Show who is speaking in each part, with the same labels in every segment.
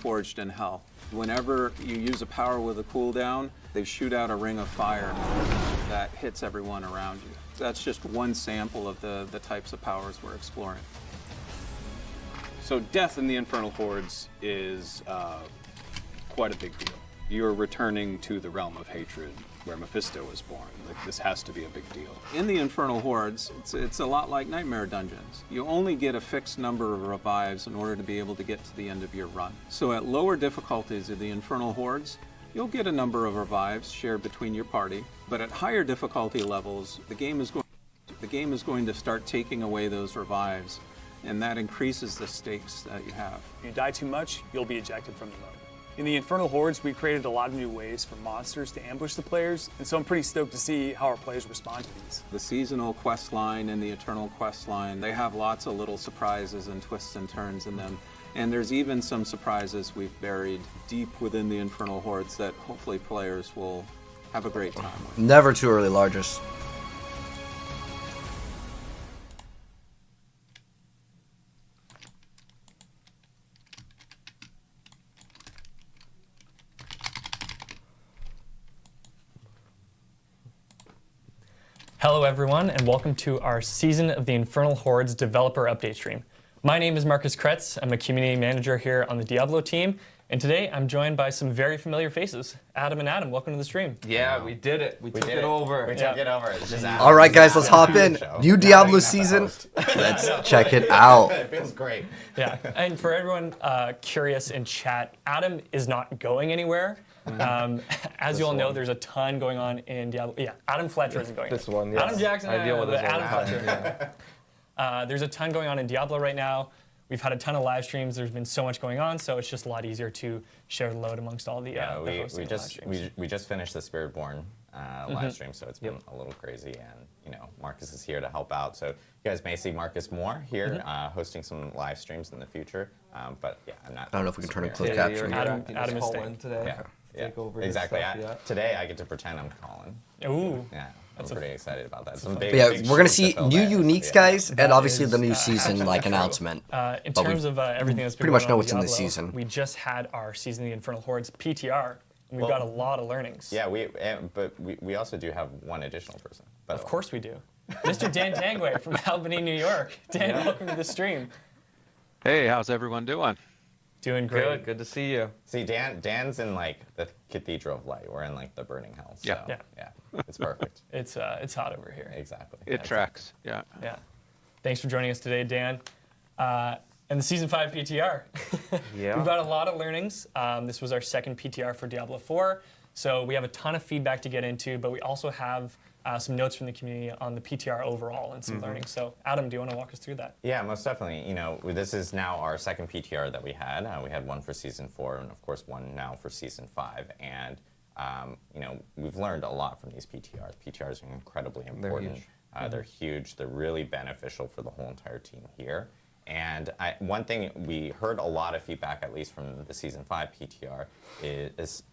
Speaker 1: forged in hell. Whenever you use a power with a cooldown, they shoot out a ring of fire that hits everyone around you. That's just one sample of the types of powers we're exploring.
Speaker 2: So death in the Infernal Hordes is quite a big deal. You're returning to the realm of hatred where Mephisto was born. Like, this has to be a big deal.
Speaker 1: In the Infernal Hordes, it's a lot like Nightmare Dungeons. You only get a fixed number of revives in order to be able to get to the end of your run. So at lower difficulties of the Infernal Hordes, you'll get a number of revives shared between your party, but at higher difficulty levels, the game is going to start taking away those revives, and that increases the stakes that you have.
Speaker 3: If you die too much, you'll be ejected from the mode. In the Infernal Hordes, we created a lot of new ways for monsters to ambush the players, and so I'm pretty stoked to see how our players respond to these.
Speaker 1: The seasonal quest line and the eternal quest line, they have lots of little surprises and twists and turns in them. And there's even some surprises we've buried deep within the Infernal Hordes that hopefully players will have a great time with.
Speaker 4: Never too early, Largest.
Speaker 5: Hello everyone, and welcome to our Season of the Infernal Hordes developer update stream. My name is Marcus Kretz. I'm a community manager here on the Diablo team, and today I'm joined by some very familiar faces. Adam and Adam, welcome to the stream.
Speaker 6: Yeah, we did it. We took it over.
Speaker 7: We took it over. It's just
Speaker 4: All right, guys, let's hop in. New Diablo season. Let's check it out.
Speaker 7: It feels great.
Speaker 5: Yeah, and for everyone curious in chat, Adam is not going anywhere. As you all know, there's a ton going on in Diablo. Yeah, Adam Fletcher isn't going.
Speaker 6: This one, yes.
Speaker 5: Adam Jackson,
Speaker 6: I deal with this
Speaker 5: Adam
Speaker 6: one.
Speaker 5: Fletcher. There's a ton going on in Diablo right now. We've had a ton of live streams. There's been so much going on, so it's just a lot easier to share the load amongst all the the hosting
Speaker 7: we
Speaker 5: of live streams.
Speaker 7: we just finished the Spiritborn live stream, so it's been a little crazy, and Marcus is here to help out. So you guys may see Marcus more here hosting some live streams in the future. But yeah, I'm not.
Speaker 4: I don't know if we can turn it closed
Speaker 6: Yeah,
Speaker 4: caption.
Speaker 5: Adam is staying
Speaker 6: today.
Speaker 7: Yeah,
Speaker 6: Take over
Speaker 7: exactly.
Speaker 6: his stuff,
Speaker 7: Today I get to pretend I'm Colin.
Speaker 5: Ooh.
Speaker 7: Yeah, I'm pretty excited about that. Some
Speaker 4: But yeah,
Speaker 7: big
Speaker 4: we're gonna
Speaker 7: shoes to
Speaker 4: see
Speaker 7: fill
Speaker 4: new
Speaker 7: there.
Speaker 4: uniques,
Speaker 7: Yeah.
Speaker 4: guys, and obviously
Speaker 5: is,
Speaker 4: the new season announcement.
Speaker 5: In
Speaker 4: But
Speaker 5: terms of everything that's been
Speaker 4: pretty much
Speaker 5: going
Speaker 4: know
Speaker 5: on
Speaker 4: what's in
Speaker 5: Diablo,
Speaker 4: this season.
Speaker 5: We just had our Season of the Infernal Hordes PTR, and we've got a lot of learnings.
Speaker 7: Yeah, but we also do have one additional person.
Speaker 5: Of course we do. Mr. Dan Tangway from Albany, New York. Dan, welcome to the stream.
Speaker 8: Hey, how's everyone doing?
Speaker 5: Doing great.
Speaker 6: Good to see you.
Speaker 7: See, Dan's in like the Cathedral of Light. We're in like the burning hell. So,
Speaker 8: Yeah.
Speaker 7: yeah, it's perfect.
Speaker 5: It's hot over here.
Speaker 7: Exactly.
Speaker 8: It tracks, yeah.
Speaker 5: Yeah. Thanks for joining us today, Dan. And the Season 5 PTR.
Speaker 6: Yeah.
Speaker 5: We've got a lot of learnings. This was our second PTR for Diablo 4, so we have a ton of feedback to get into, but we also have some notes from the community on the PTR overall and some learnings. So, Adam, do you want to walk us through that?
Speaker 7: Yeah, most definitely. This is now our second PTR that we had. We had one for Season 4 and, of course, one now for Season 5. And, we've learned a lot from these PTRs. PTRs are incredibly important. They're huge. They're really beneficial for the whole entire team here. And one thing we heard a lot of feedback, at least from the Season 5 PTR, is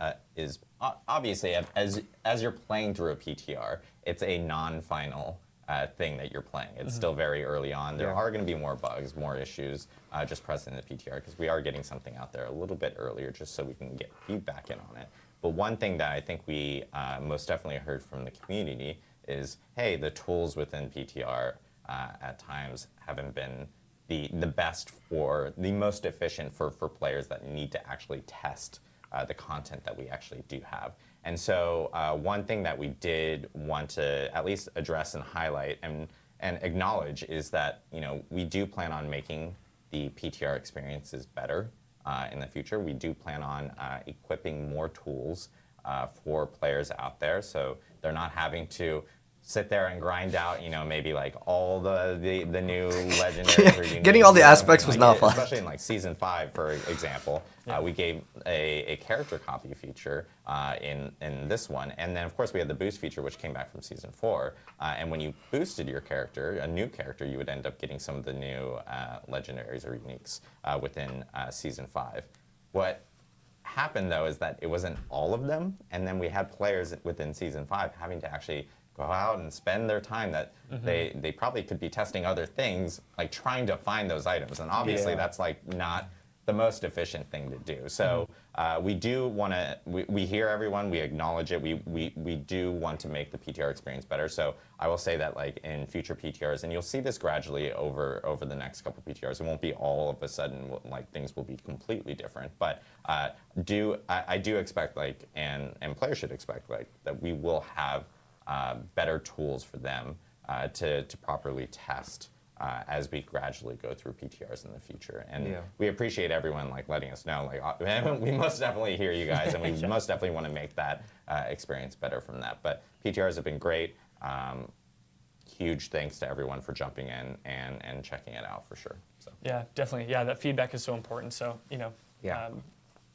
Speaker 7: obviously as you're playing through a PTR, it's a non-final thing that you're playing. It's still very early on. There are going to be more bugs, more issues just present in the PTR because we are getting something out there a little bit earlier just so we can get feedback in on it. But one thing that I think we most definitely heard from the community is, hey, the tools within PTR at times haven't been the best or the most efficient for players that need to actually test the content that we actually do have. And so one thing that we did want to at least address and highlight and acknowledge is that we do plan on making the PTR experiences better in the future. We do plan on equipping more tools for players out there, so they're not having to sit there and grind out, maybe like all the new legendaries.
Speaker 4: Getting all the aspects was not fun.
Speaker 7: Especially in like Season 5, for example, we gave a character copy feature in this one, and then of course we had the boost feature which came back from Season 4. And when you boosted your character, a new character, you would end up getting some of the new legendaries or uniques within Season 5. What happened though is that it wasn't all of them, and then we had players within Season 5 having to actually go out and spend their time that they probably could be testing other things, like trying to find those items. And obviously that's like not the most efficient thing to do. So we do want to, we hear everyone, we acknowledge it, we do want to make the PTR experience better. So I will say that like in future PTRs, and you'll see this gradually over the next couple PTRs, it won't be all of a sudden like things will be completely different, but I do expect like, and players should expect like that we will have better tools for them to properly test as we gradually go through PTRs in the future. And we appreciate everyone like letting us know, like we most definitely hear you guys, and we most definitely want to make that experience better from that. But PTRs have been great. Huge thanks to everyone for jumping in and checking it out for sure. So.
Speaker 5: Yeah, definitely. Yeah, that feedback is so important. So,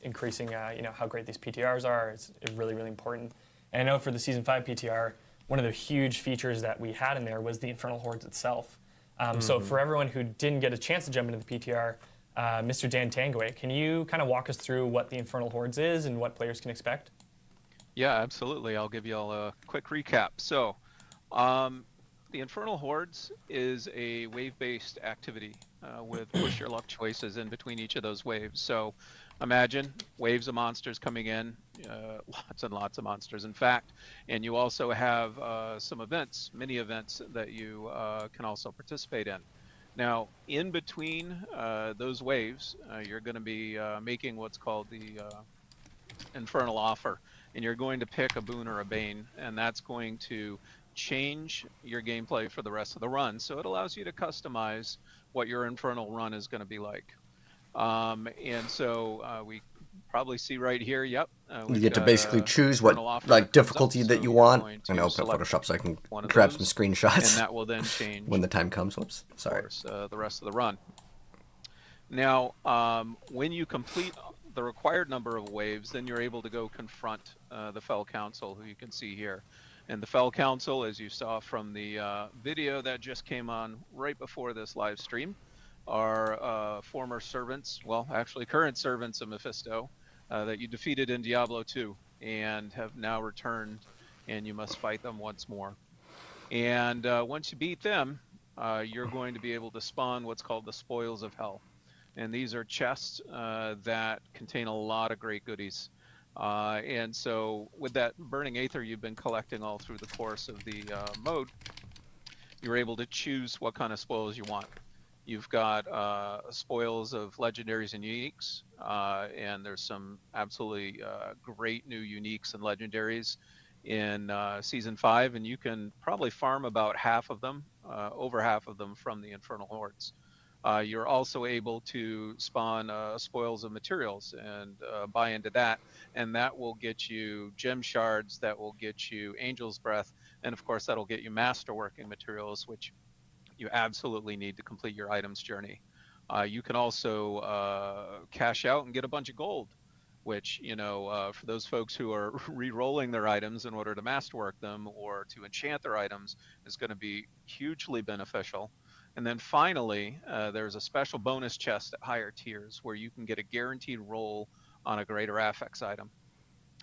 Speaker 5: increasing, how great these PTRs are is really, really important. And I know for the Season 5 PTR, one of the huge features that we had in there was the Infernal Hordes itself. So for everyone who didn't get a chance to jump into the PTR, Mr. Dan Tanguay, can you kind of walk us through what the Infernal Hordes is and what players can expect?
Speaker 1: Yeah, absolutely. I'll give you all a quick recap. So, the Infernal Hordes is a wave-based activity with push your luck choices in between each of those waves. So imagine waves of monsters coming in, lots and lots of monsters, in fact, and you also have some events, mini events that you can also participate in. Now, in between those waves, you're going to be making what's called the Infernal offer, and you're going to pick a boon or a bane, and that's going to change your gameplay for the rest of the run. So it allows you to customize what your Infernal run is going to be like. And so we probably see right here, yep.
Speaker 4: You get to basically choose what like difficulty that you want. I'm going to open up Photoshop so I can grab some screenshots.
Speaker 1: And that will then change
Speaker 4: when the time comes. Whoops, sorry.
Speaker 1: Of course, the rest of the run. Now, when you complete the required number of waves, then you're able to go confront the Fell Council, who you can see here. And the Fell Council, as you saw from the video that just came on right before this live stream, are former servants, well, actually current servants of Mephisto that you defeated in Diablo 2 and have now returned, and you must fight them once more. And once you beat them, you're going to be able to spawn what's called the Spoils of Hell. And these are chests that contain a lot of great goodies. And so with that burning aether you've been collecting all through the course of the mode, you're able to choose what kind of spoils you want. You've got spoils of legendaries and uniques, and there's some absolutely great new uniques and legendaries in Season 5, and you can probably farm about half of them, over half of them from the Infernal Hordes. You're also able to spawn spoils of materials and buy into that, and that will get you gem shards, that will get you angel's breath, and of course that'll get you masterworking materials, which you absolutely need to complete your items journey. You can also cash out and get a bunch of gold, which, for those folks who are re-rolling their items in order to masterwork them or to enchant their items, is going to be hugely beneficial. And then finally, there's a special bonus chest at higher tiers where you can get a guaranteed roll on a greater affix item.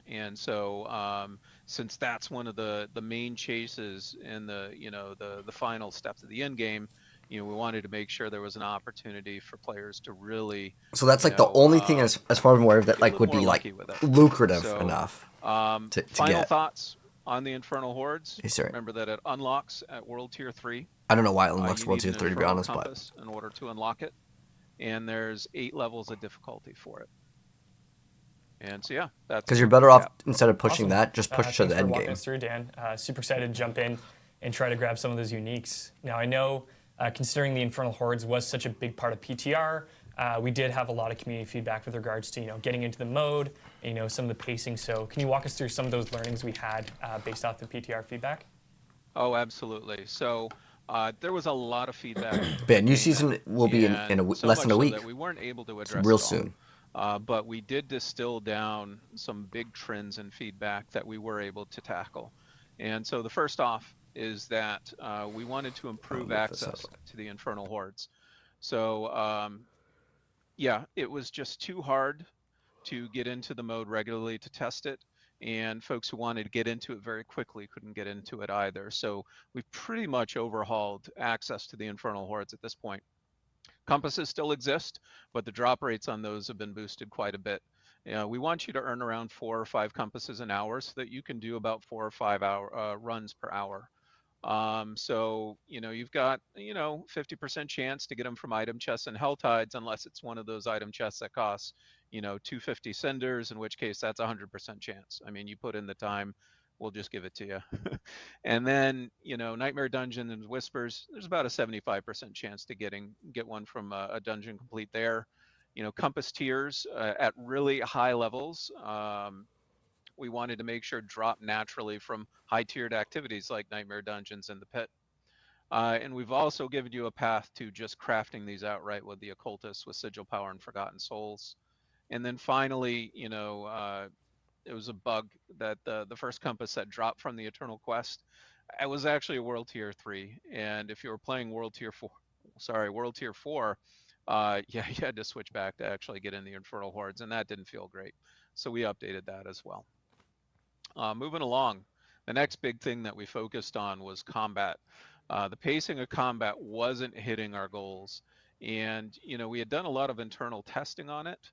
Speaker 1: And so, since that's one of the main chases in the final steps of the end game, we wanted to make sure there was an opportunity for players to really.
Speaker 4: So that's like the only thing, as far as I'm aware of, that like would be like lucrative enough. To
Speaker 1: final
Speaker 4: get.
Speaker 1: Thoughts on the Infernal Hordes.
Speaker 4: Yes, sir.
Speaker 1: Remember that it unlocks at World Tier 3.
Speaker 4: I don't know why it unlocks World Tier 3 to be honest, but
Speaker 1: in order to unlock it, and there's 8 levels of difficulty for it. And so yeah, that's
Speaker 4: because you're better off instead of pushing that, just push to the end game.
Speaker 5: Thanks for walking us through, Dan. Super excited to jump in and try to grab some of those uniques. Now I know, considering the Infernal Hordes was such a big part of PTR, we did have a lot of community feedback with regards to getting into the mode, some of the pacing. So can you walk us through some of those learnings we had based off the PTR feedback?
Speaker 1: Oh, absolutely. So there was a lot of feedback.
Speaker 4: But new season will be in less than a week.
Speaker 1: That we weren't able to address
Speaker 4: real soon.
Speaker 1: But we did distill down some big trends and feedback that we were able to tackle. And so the first off is that we wanted to improve access to the Infernal Hordes. So yeah, it was just too hard to get into the mode regularly to test it. And folks who wanted to get into it very quickly couldn't get into it either. So we've pretty much overhauled access to the Infernal Hordes at this point. Compasses still exist, but the drop rates on those have been boosted quite a bit. We want you to earn around 4 or 5 compasses an hour so that you can do about 4 or 5 hour runs per hour. So, you've got, 50% chance to get them from item chests and hell tides, unless it's one of those item chests that costs, 250 cinders, in which case that's 100% chance. I mean, you put in the time, we'll just give it to you. And then, Nightmare Dungeon and Whispers, there's about a 75% chance to get one from a dungeon complete there. Compass tiers at really high levels. We wanted to make sure drop naturally from high-tiered activities like Nightmare Dungeons and the Pit. And we've also given you a path to just crafting these outright with the Occultist, with Sigil Power and Forgotten Souls. And then finally, it was a bug that the first compass that dropped from the Eternal Quest, it was actually a World Tier 3. And if you were playing World Tier 4, you had to switch back to actually get in the Infernal Hordes, and that didn't feel great. So we updated that as well. Moving along, the next big thing that we focused on was combat. The pacing of combat wasn't hitting our goals. And, we had done a lot of internal testing on it.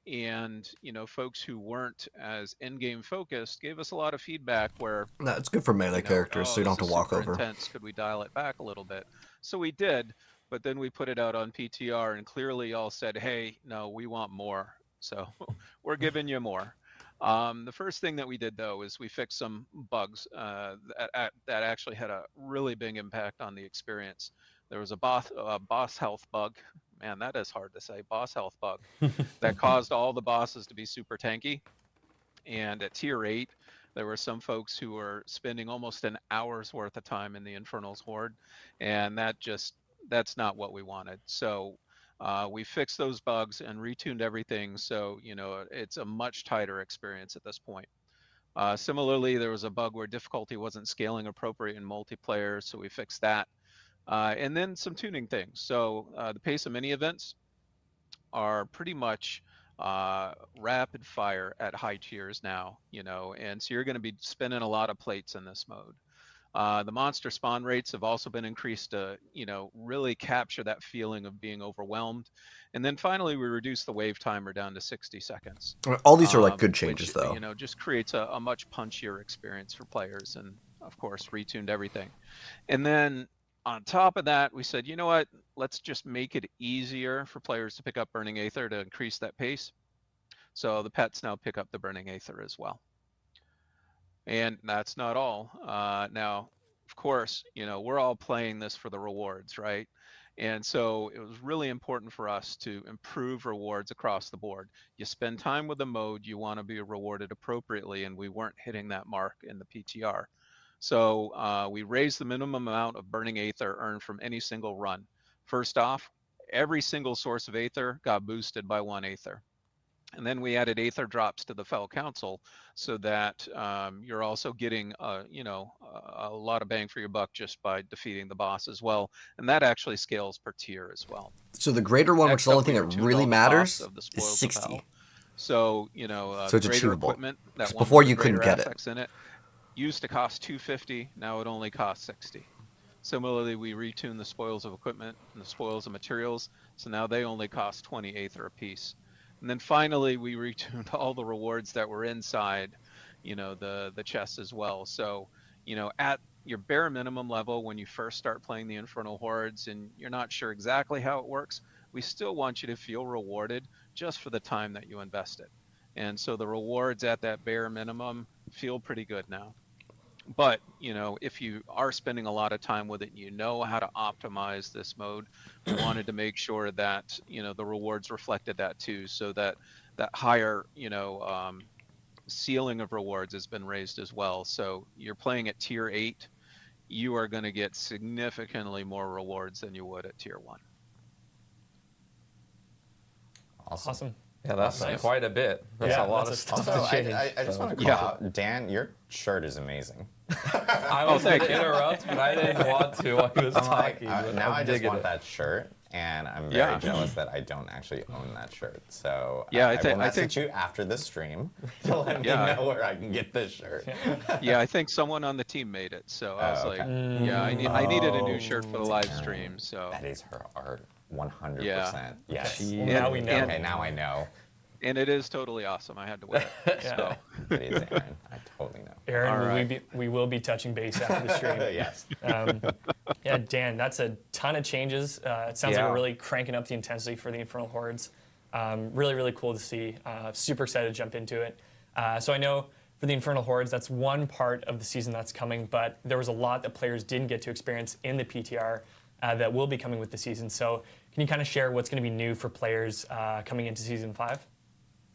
Speaker 1: And, folks who weren't as in-game focused gave us a lot of feedback where...
Speaker 4: No, it's good for melee characters, so you don't have to walk over.
Speaker 1: Intense. Could we dial it back a little bit? So we did, but then we put it out on PTR, and clearly y'all said, hey, no, we want more. So we're giving you more. The first thing that we did, though, is we fixed some bugs that actually had a really big impact on the experience. There was a boss health bug. Man, that is hard to say. Boss health bug that caused all the bosses to be super tanky. And at tier 8, there were some folks who were spending almost an hour's worth of time in the Infernal's Horde. And that's not what we wanted. So we fixed those bugs and retuned everything. So, it's a much tighter experience at this point. Similarly, there was a bug where difficulty wasn't scaling appropriate in multiplayer. So we fixed that. And then some tuning things. So the pace of mini events are pretty much rapid fire at high tiers now, and so you're going to be spinning a lot of plates in this mode. The monster spawn rates have also been increased to, really capture that feeling of being overwhelmed. And then finally, we reduced the wave timer down to 60 seconds.
Speaker 4: All these are like good changes,
Speaker 1: which,
Speaker 4: though.
Speaker 1: Just creates a much punchier experience for players, and of course, retuned everything. And then on top of that, we said, you know what, let's just make it easier for players to pick up Burning Aether to increase that pace. So the pets now pick up the Burning Aether as well. And that's not all. Now, of course, we're all playing this for the rewards, right? And so it was really important for us to improve rewards across the board. You spend time with the mode, you want to be rewarded appropriately, and we weren't hitting that mark in the PTR. So we raised the minimum amount of Burning Aether earned from any single run. First off, every single source of Aether got boosted by 1 Aether. And then we added Aether drops to the Fell Council so that you're also getting, a lot of bang for your buck just by defeating the boss as well. And that actually scales per tier as well.
Speaker 4: So the greater one, which is the only thing that really matters, is 60.
Speaker 1: So,
Speaker 4: so it's achievable.
Speaker 1: Equipment, that
Speaker 4: before you couldn't get it.
Speaker 1: In it used to cost 250, now it only costs 60. Similarly, we retuned the spoils of equipment and the spoils of materials, so now they only cost 20 Aether a piece. And then finally, we retuned all the rewards that were inside, the chests as well. So, at your bare minimum level, when you first start playing the Infernal Hordes and you're not sure exactly how it works, we still want you to feel rewarded just for the time that you invested. And so the rewards at that bare minimum feel pretty good now. But, if you are spending a lot of time with it and you know how to optimize this mode, we wanted to make sure that, the rewards reflected that too, so that that higher, ceiling of rewards has been raised as well. So you're playing at tier 8, you are going to get significantly more rewards than you would at tier 1.
Speaker 5: Awesome.
Speaker 6: Yeah, that's quite a bit. That's a lot of stuff
Speaker 7: Also,
Speaker 6: to change.
Speaker 7: I just want to call out, Dan, your shirt is amazing.
Speaker 6: I was going to interrupt, but I didn't want to while he was talking.
Speaker 7: Now I just want that shirt, and I'm very jealous that I don't actually own that shirt. So I will message you after the stream to let me know where I can get this shirt.
Speaker 1: I think someone on the team made it. So I was like, I needed a new shirt for the live stream. So
Speaker 7: that is her art. 100%.
Speaker 2: Yeah.
Speaker 7: Yes.
Speaker 5: Well, now we know.
Speaker 7: Okay, now I know.
Speaker 2: And it is totally awesome. I had to wear it. So.
Speaker 7: It is Aaron. I totally know.
Speaker 5: Aaron, we will be touching base after the stream.
Speaker 7: Yes.
Speaker 5: Yeah, Dan, that's a ton of changes. It sounds like
Speaker 6: Yeah.
Speaker 5: we're really cranking up the intensity for the Infernal Hordes. Really, really cool to see. Super excited to jump into it. So I know for the Infernal Hordes, that's one part of the season that's coming, but there was a lot that players didn't get to experience in the PTR that will be coming with the season. So can you kind of share what's going to be new for players coming into Season 5?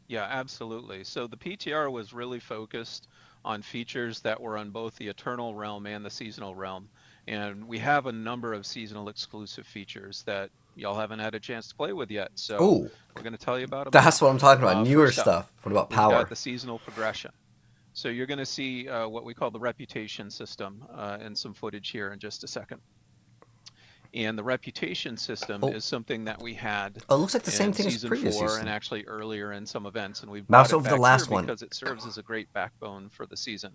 Speaker 1: Yeah, absolutely. So the PTR was really focused on features that were on both the Eternal Realm and the Seasonal Realm. And we have a number of seasonal exclusive features that y'all haven't had a chance to play with yet. So
Speaker 4: Ooh.
Speaker 1: we're going to tell you about them.
Speaker 4: That's what I'm talking about. Newer
Speaker 1: First up,
Speaker 4: stuff. What about
Speaker 1: we've
Speaker 4: power?
Speaker 1: got the seasonal progression. So you're going to see what we call the reputation system and some footage here in just a second. And the reputation system is something that we had.
Speaker 4: Oh, it looks like the same
Speaker 1: in
Speaker 4: thing as
Speaker 1: season
Speaker 4: previous
Speaker 1: 4
Speaker 4: season.
Speaker 1: and actually earlier in some events, and we've
Speaker 4: Mouse
Speaker 1: brought it
Speaker 4: over the
Speaker 1: back
Speaker 4: last
Speaker 1: here
Speaker 4: one.
Speaker 1: because it serves as a great backbone for the season.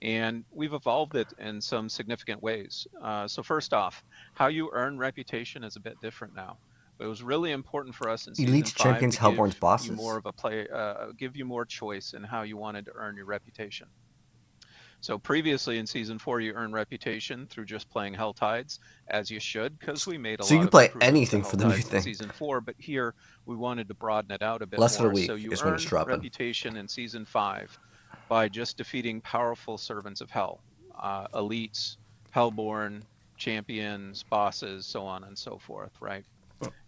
Speaker 1: And we've evolved it in some significant ways. So first off, how you earn reputation is a bit different now. It was really important for us in season
Speaker 4: Elite
Speaker 1: 5
Speaker 4: Champions
Speaker 1: to
Speaker 4: Hellborn's
Speaker 1: give
Speaker 4: bosses.
Speaker 1: you more of a give you more choice in how you wanted to earn your reputation. So previously in season 4, you earn reputation through just playing Hell Tides, as you should, because we made a lot of
Speaker 4: So you can play
Speaker 1: improvements to
Speaker 4: anything
Speaker 1: Hell
Speaker 4: for the new
Speaker 1: Tides in
Speaker 4: thing.
Speaker 1: season 4, but here we wanted to broaden it out a bit
Speaker 4: Less than
Speaker 1: more.
Speaker 4: a week
Speaker 1: So you
Speaker 4: is when
Speaker 1: earn
Speaker 4: it's dropping.
Speaker 1: reputation in season 5 by just defeating powerful servants of Hell, elites, Hellborn, champions, bosses, so on and so forth, right?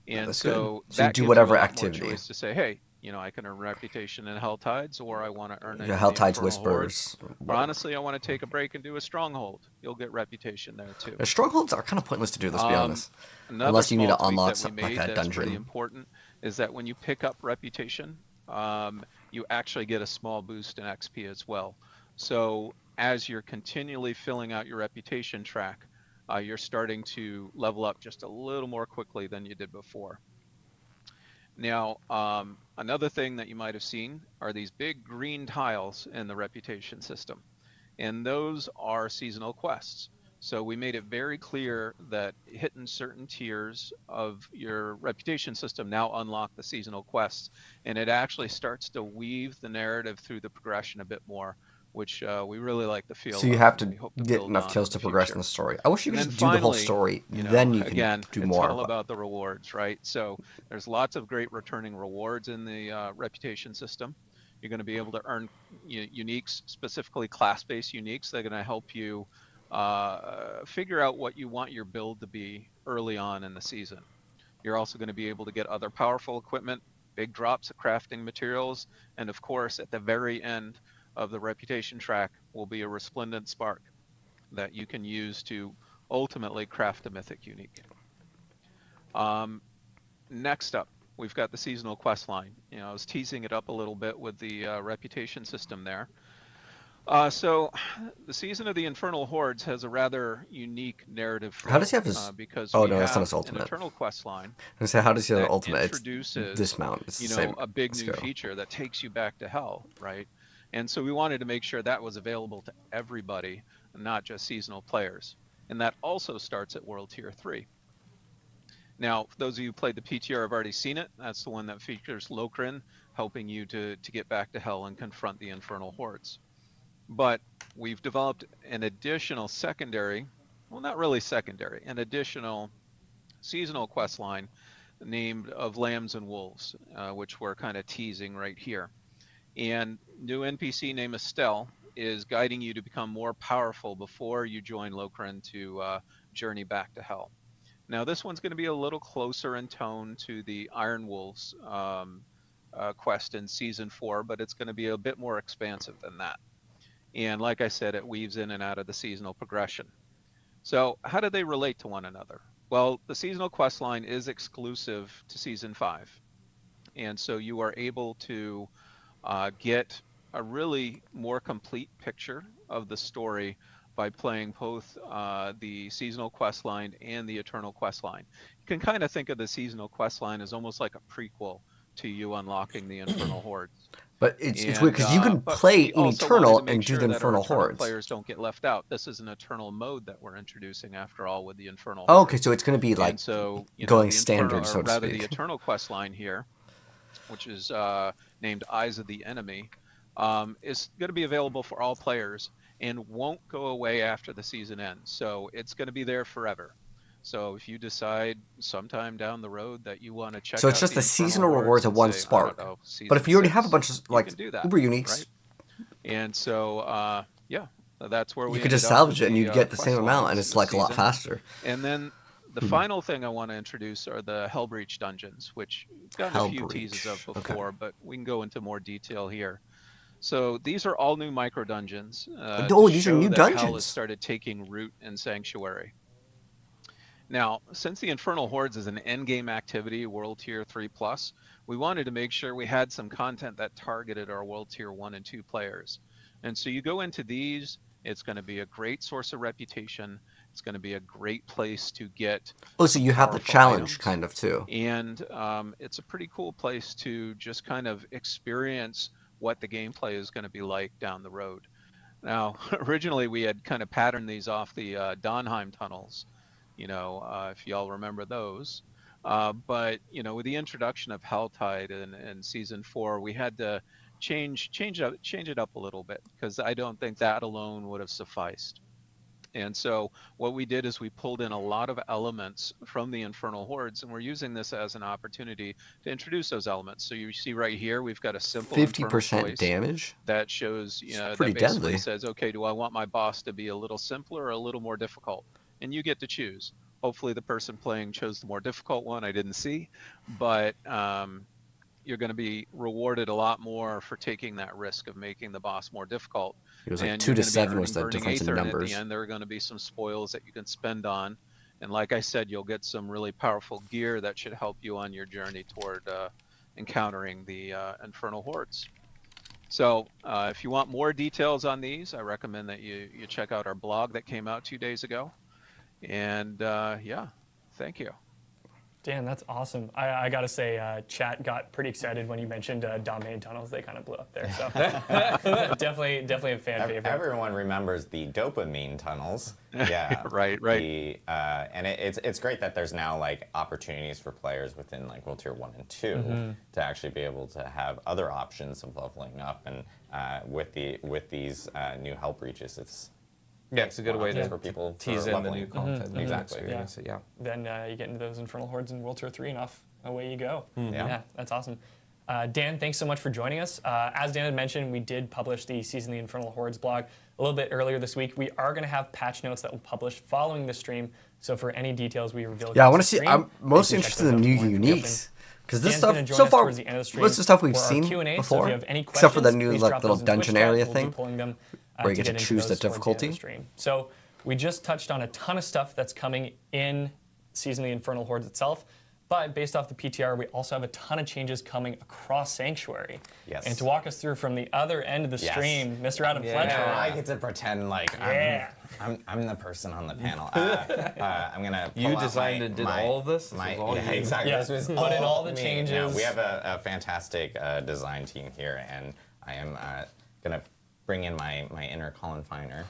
Speaker 1: And
Speaker 4: That's
Speaker 1: so
Speaker 4: good. So you
Speaker 1: that
Speaker 4: do
Speaker 1: gives
Speaker 4: whatever
Speaker 1: you a lot
Speaker 4: activity.
Speaker 1: more choice to say, hey, you know, I can earn reputation in Hell Tides, or I want to earn it
Speaker 4: Yeah,
Speaker 1: in
Speaker 4: Hell
Speaker 1: the
Speaker 4: Tides
Speaker 1: Infernal Hordes.
Speaker 4: Whispers.
Speaker 1: Or honestly, I want to take a break and do a Stronghold. You'll get reputation there too.
Speaker 4: The strongholds are kind of pointless to do, let's be honest.
Speaker 1: Another
Speaker 4: Unless you need
Speaker 1: small
Speaker 4: to
Speaker 1: tweak
Speaker 4: unlock
Speaker 1: that we
Speaker 4: something like
Speaker 1: made
Speaker 4: a
Speaker 1: that's pretty
Speaker 4: dungeon.
Speaker 1: important is that when you pick up reputation, you actually get a small boost in XP as well. So as you're continually filling out your reputation track, you're starting to level up just a little more quickly than you did before. Now, another thing that you might have seen are these big green tiles in the reputation system, and those are seasonal quests. So we made it very clear that hitting certain tiers of your reputation system now unlock the seasonal quests, and it actually starts to weave the narrative through the progression a bit more, which we really like the feel of.
Speaker 4: So you have
Speaker 1: and
Speaker 4: to
Speaker 1: we hope to
Speaker 4: get
Speaker 1: build
Speaker 4: enough
Speaker 1: on
Speaker 4: kills
Speaker 1: in
Speaker 4: to
Speaker 1: the
Speaker 4: progress in
Speaker 1: future.
Speaker 4: the story. I wish you
Speaker 1: And
Speaker 4: could
Speaker 1: then
Speaker 4: just do the whole
Speaker 1: finally,
Speaker 4: story,
Speaker 1: you know,
Speaker 4: then you can
Speaker 1: again,
Speaker 4: do
Speaker 1: it's
Speaker 4: more.
Speaker 1: all about the rewards, right? So there's lots of great returning rewards in the reputation system. You're going to be able to earn uniques, specifically class-based uniques. They're going to help you figure out what you want your build to be early on in the season. You're also going to be able to get other powerful equipment, big drops of crafting materials, and of course, at the very end of the reputation track will be a resplendent spark that you can use to ultimately craft a mythic unique. Next up, we've got the seasonal quest line. You know, I was teasing it up a little bit with the reputation system there. So the season of the Infernal Hordes has a rather unique narrative flow.
Speaker 4: How does he have his...
Speaker 1: because
Speaker 4: Oh,
Speaker 1: we
Speaker 4: no, that's not
Speaker 1: have
Speaker 4: his ultimate.
Speaker 1: an Eternal quest line
Speaker 4: I say, how does he have
Speaker 1: that
Speaker 4: an ultimate? It's
Speaker 1: introduces,
Speaker 4: dismount. It's
Speaker 1: you
Speaker 4: the
Speaker 1: know,
Speaker 4: same
Speaker 1: a big new
Speaker 4: skill.
Speaker 1: feature that takes you back to hell, right? And so we wanted to make sure that was available to everybody, not just seasonal players. And that also starts at World Tier 3. Now, for those of you who played the PTR have already seen it. That's the one that features Lokrin helping you to get back to hell and confront the Infernal Hordes. But we've developed an additional secondary, well, not really secondary, an additional seasonal quest line named of Lambs and Wolves, which we're kind of teasing right here. And new NPC named Estelle is guiding you to become more powerful before you join Lokrin to journey back to hell. Now this one's going to be a little closer in tone to the Iron Wolves quest in Season 4, but it's going to be a bit more expansive than that. And like I said, it weaves in and out of the seasonal progression. So how do they relate to one another? Well, the seasonal quest line is exclusive to Season 5. And so you are able to get a really more complete picture of the story by playing both the seasonal quest line and the eternal quest line. You can kind of think of the seasonal quest line as almost like a prequel to you unlocking the Infernal Hordes.
Speaker 4: But it's weird because you can play in Eternal and do the Infernal Hordes.
Speaker 1: Players don't get left out. This is an Eternal mode that we're introducing after all with the Infernal
Speaker 4: Oh,
Speaker 1: Hordes.
Speaker 4: okay, so it's going to be like going standard, so to speak.
Speaker 1: The Eternal quest line here, which is named Eyes of the Enemy, is going to be available for all players and won't go away after the season ends. So it's going to be there forever. So if you decide sometime down the road that you want to check out,
Speaker 4: so it's just the seasonal rewards of one spark. But if you already have a bunch of like uber uniques,
Speaker 1: right? And so yeah, that's where we
Speaker 4: could just salvage it and you'd get the same amount, and it's like a lot faster.
Speaker 1: And then the final thing I want to introduce are the Hellbreach dungeons, which we've gotten a few teases of before, but we can go into more detail here. So these are all new micro dungeons.
Speaker 4: These are new dungeons.
Speaker 1: Hell has started taking root in Sanctuary. Now, since the Infernal Hordes is an endgame activity, World Tier 3+, we wanted to make sure we had some content that targeted our World Tier 1 and 2 players. And so you go into these, it's going to be a great source of reputation. It's going to be a great place to get.
Speaker 4: Oh, so you have the challenge
Speaker 1: items.
Speaker 4: Kind of too.
Speaker 1: And it's a pretty cool place to just kind of experience what the gameplay is going to be like down the road. Now, originally we had kind of patterned these off the Donheim tunnels, if y'all remember those. But, with the introduction of Helltide in Season 4, we had to change it up a little bit, because I don't think that alone would have sufficed. And so what we did is we pulled in a lot of elements from the Infernal Hordes, and we're using this as an opportunity to introduce those elements. So you see right here, we've got a simple
Speaker 4: 50% damage
Speaker 1: that shows, that
Speaker 4: pretty
Speaker 1: basically
Speaker 4: deadly.
Speaker 1: says, okay, do I want my boss to be a little simpler or a little more difficult? And you get to choose. Hopefully the person playing chose the more difficult one. I didn't see, but you're going to be rewarded a lot more for taking that risk of making the boss more difficult.
Speaker 4: It was like 2 to 7 was the difference in numbers.
Speaker 1: At the end, there are going to be some spoils that you can spend on. And like I said, you'll get some really powerful gear that should help you on your journey toward encountering the Infernal Hordes. So if you want more details on these, I recommend that you check out our blog that came out 2 days ago. And yeah, thank you.
Speaker 5: Dan, that's awesome. I gotta say, chat got pretty excited when you mentioned domain tunnels. They kind of blew up there. So definitely a fan favorite.
Speaker 7: Everyone remembers the dopamine tunnels. Yeah,
Speaker 1: right.
Speaker 7: And it's great that there's now like opportunities for players within like World Tier 1 and 2 to actually be able to have other options of leveling up. And with these new Hell Breaches, it's
Speaker 6: a good way to
Speaker 7: for people
Speaker 6: tease in the new content.
Speaker 7: Exactly.
Speaker 6: Yeah.
Speaker 5: Then you get into those Infernal Hordes in World Tier 3 and away you go.
Speaker 7: Yeah,
Speaker 5: that's awesome. Dan, thanks so much for joining us. As Dan had mentioned, we did publish the Season of the Infernal Hordes blog a little bit earlier this week. We are going to have patch notes that will publish following the stream. So for any details we reveal,
Speaker 4: I want to see. I'm most interested in new uniques. Because this stuff, so far, most of the stuff we've seen before, except for the new little dungeon area thing, where you get to choose the difficulty.
Speaker 5: So we just touched on a ton of stuff that's coming in Season of the Infernal Hordes itself, but based off the PTR, we also have a ton of changes coming across Sanctuary.
Speaker 7: Yes.
Speaker 5: And to walk us through from the other end of the stream, Mr. Adam Fletcher.
Speaker 7: I get to pretend like I'm the person on the panel. I'm gonna.
Speaker 6: You designed and did all of this.
Speaker 7: Exactly.
Speaker 5: Yeah.
Speaker 7: This was
Speaker 5: put in all the changes.
Speaker 7: Yeah, we have a fantastic design team here, and I am gonna bring in my inner Colin Finer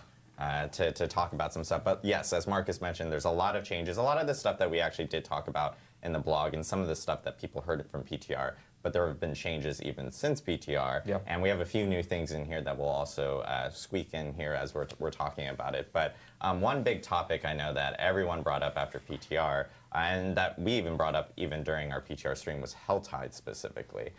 Speaker 7: to talk about some stuff. But yes, as Marcus mentioned, there's a lot of changes. A lot of the stuff that we actually did talk about in the blog, and some of the stuff that people heard from PTR. But there have been changes even since PTR, and we have a few new things in here that will also squeak in here as we're talking about it. But one big topic I know that everyone brought up after PTR, and that we even brought up even during our PTR stream, was Helltide specifically.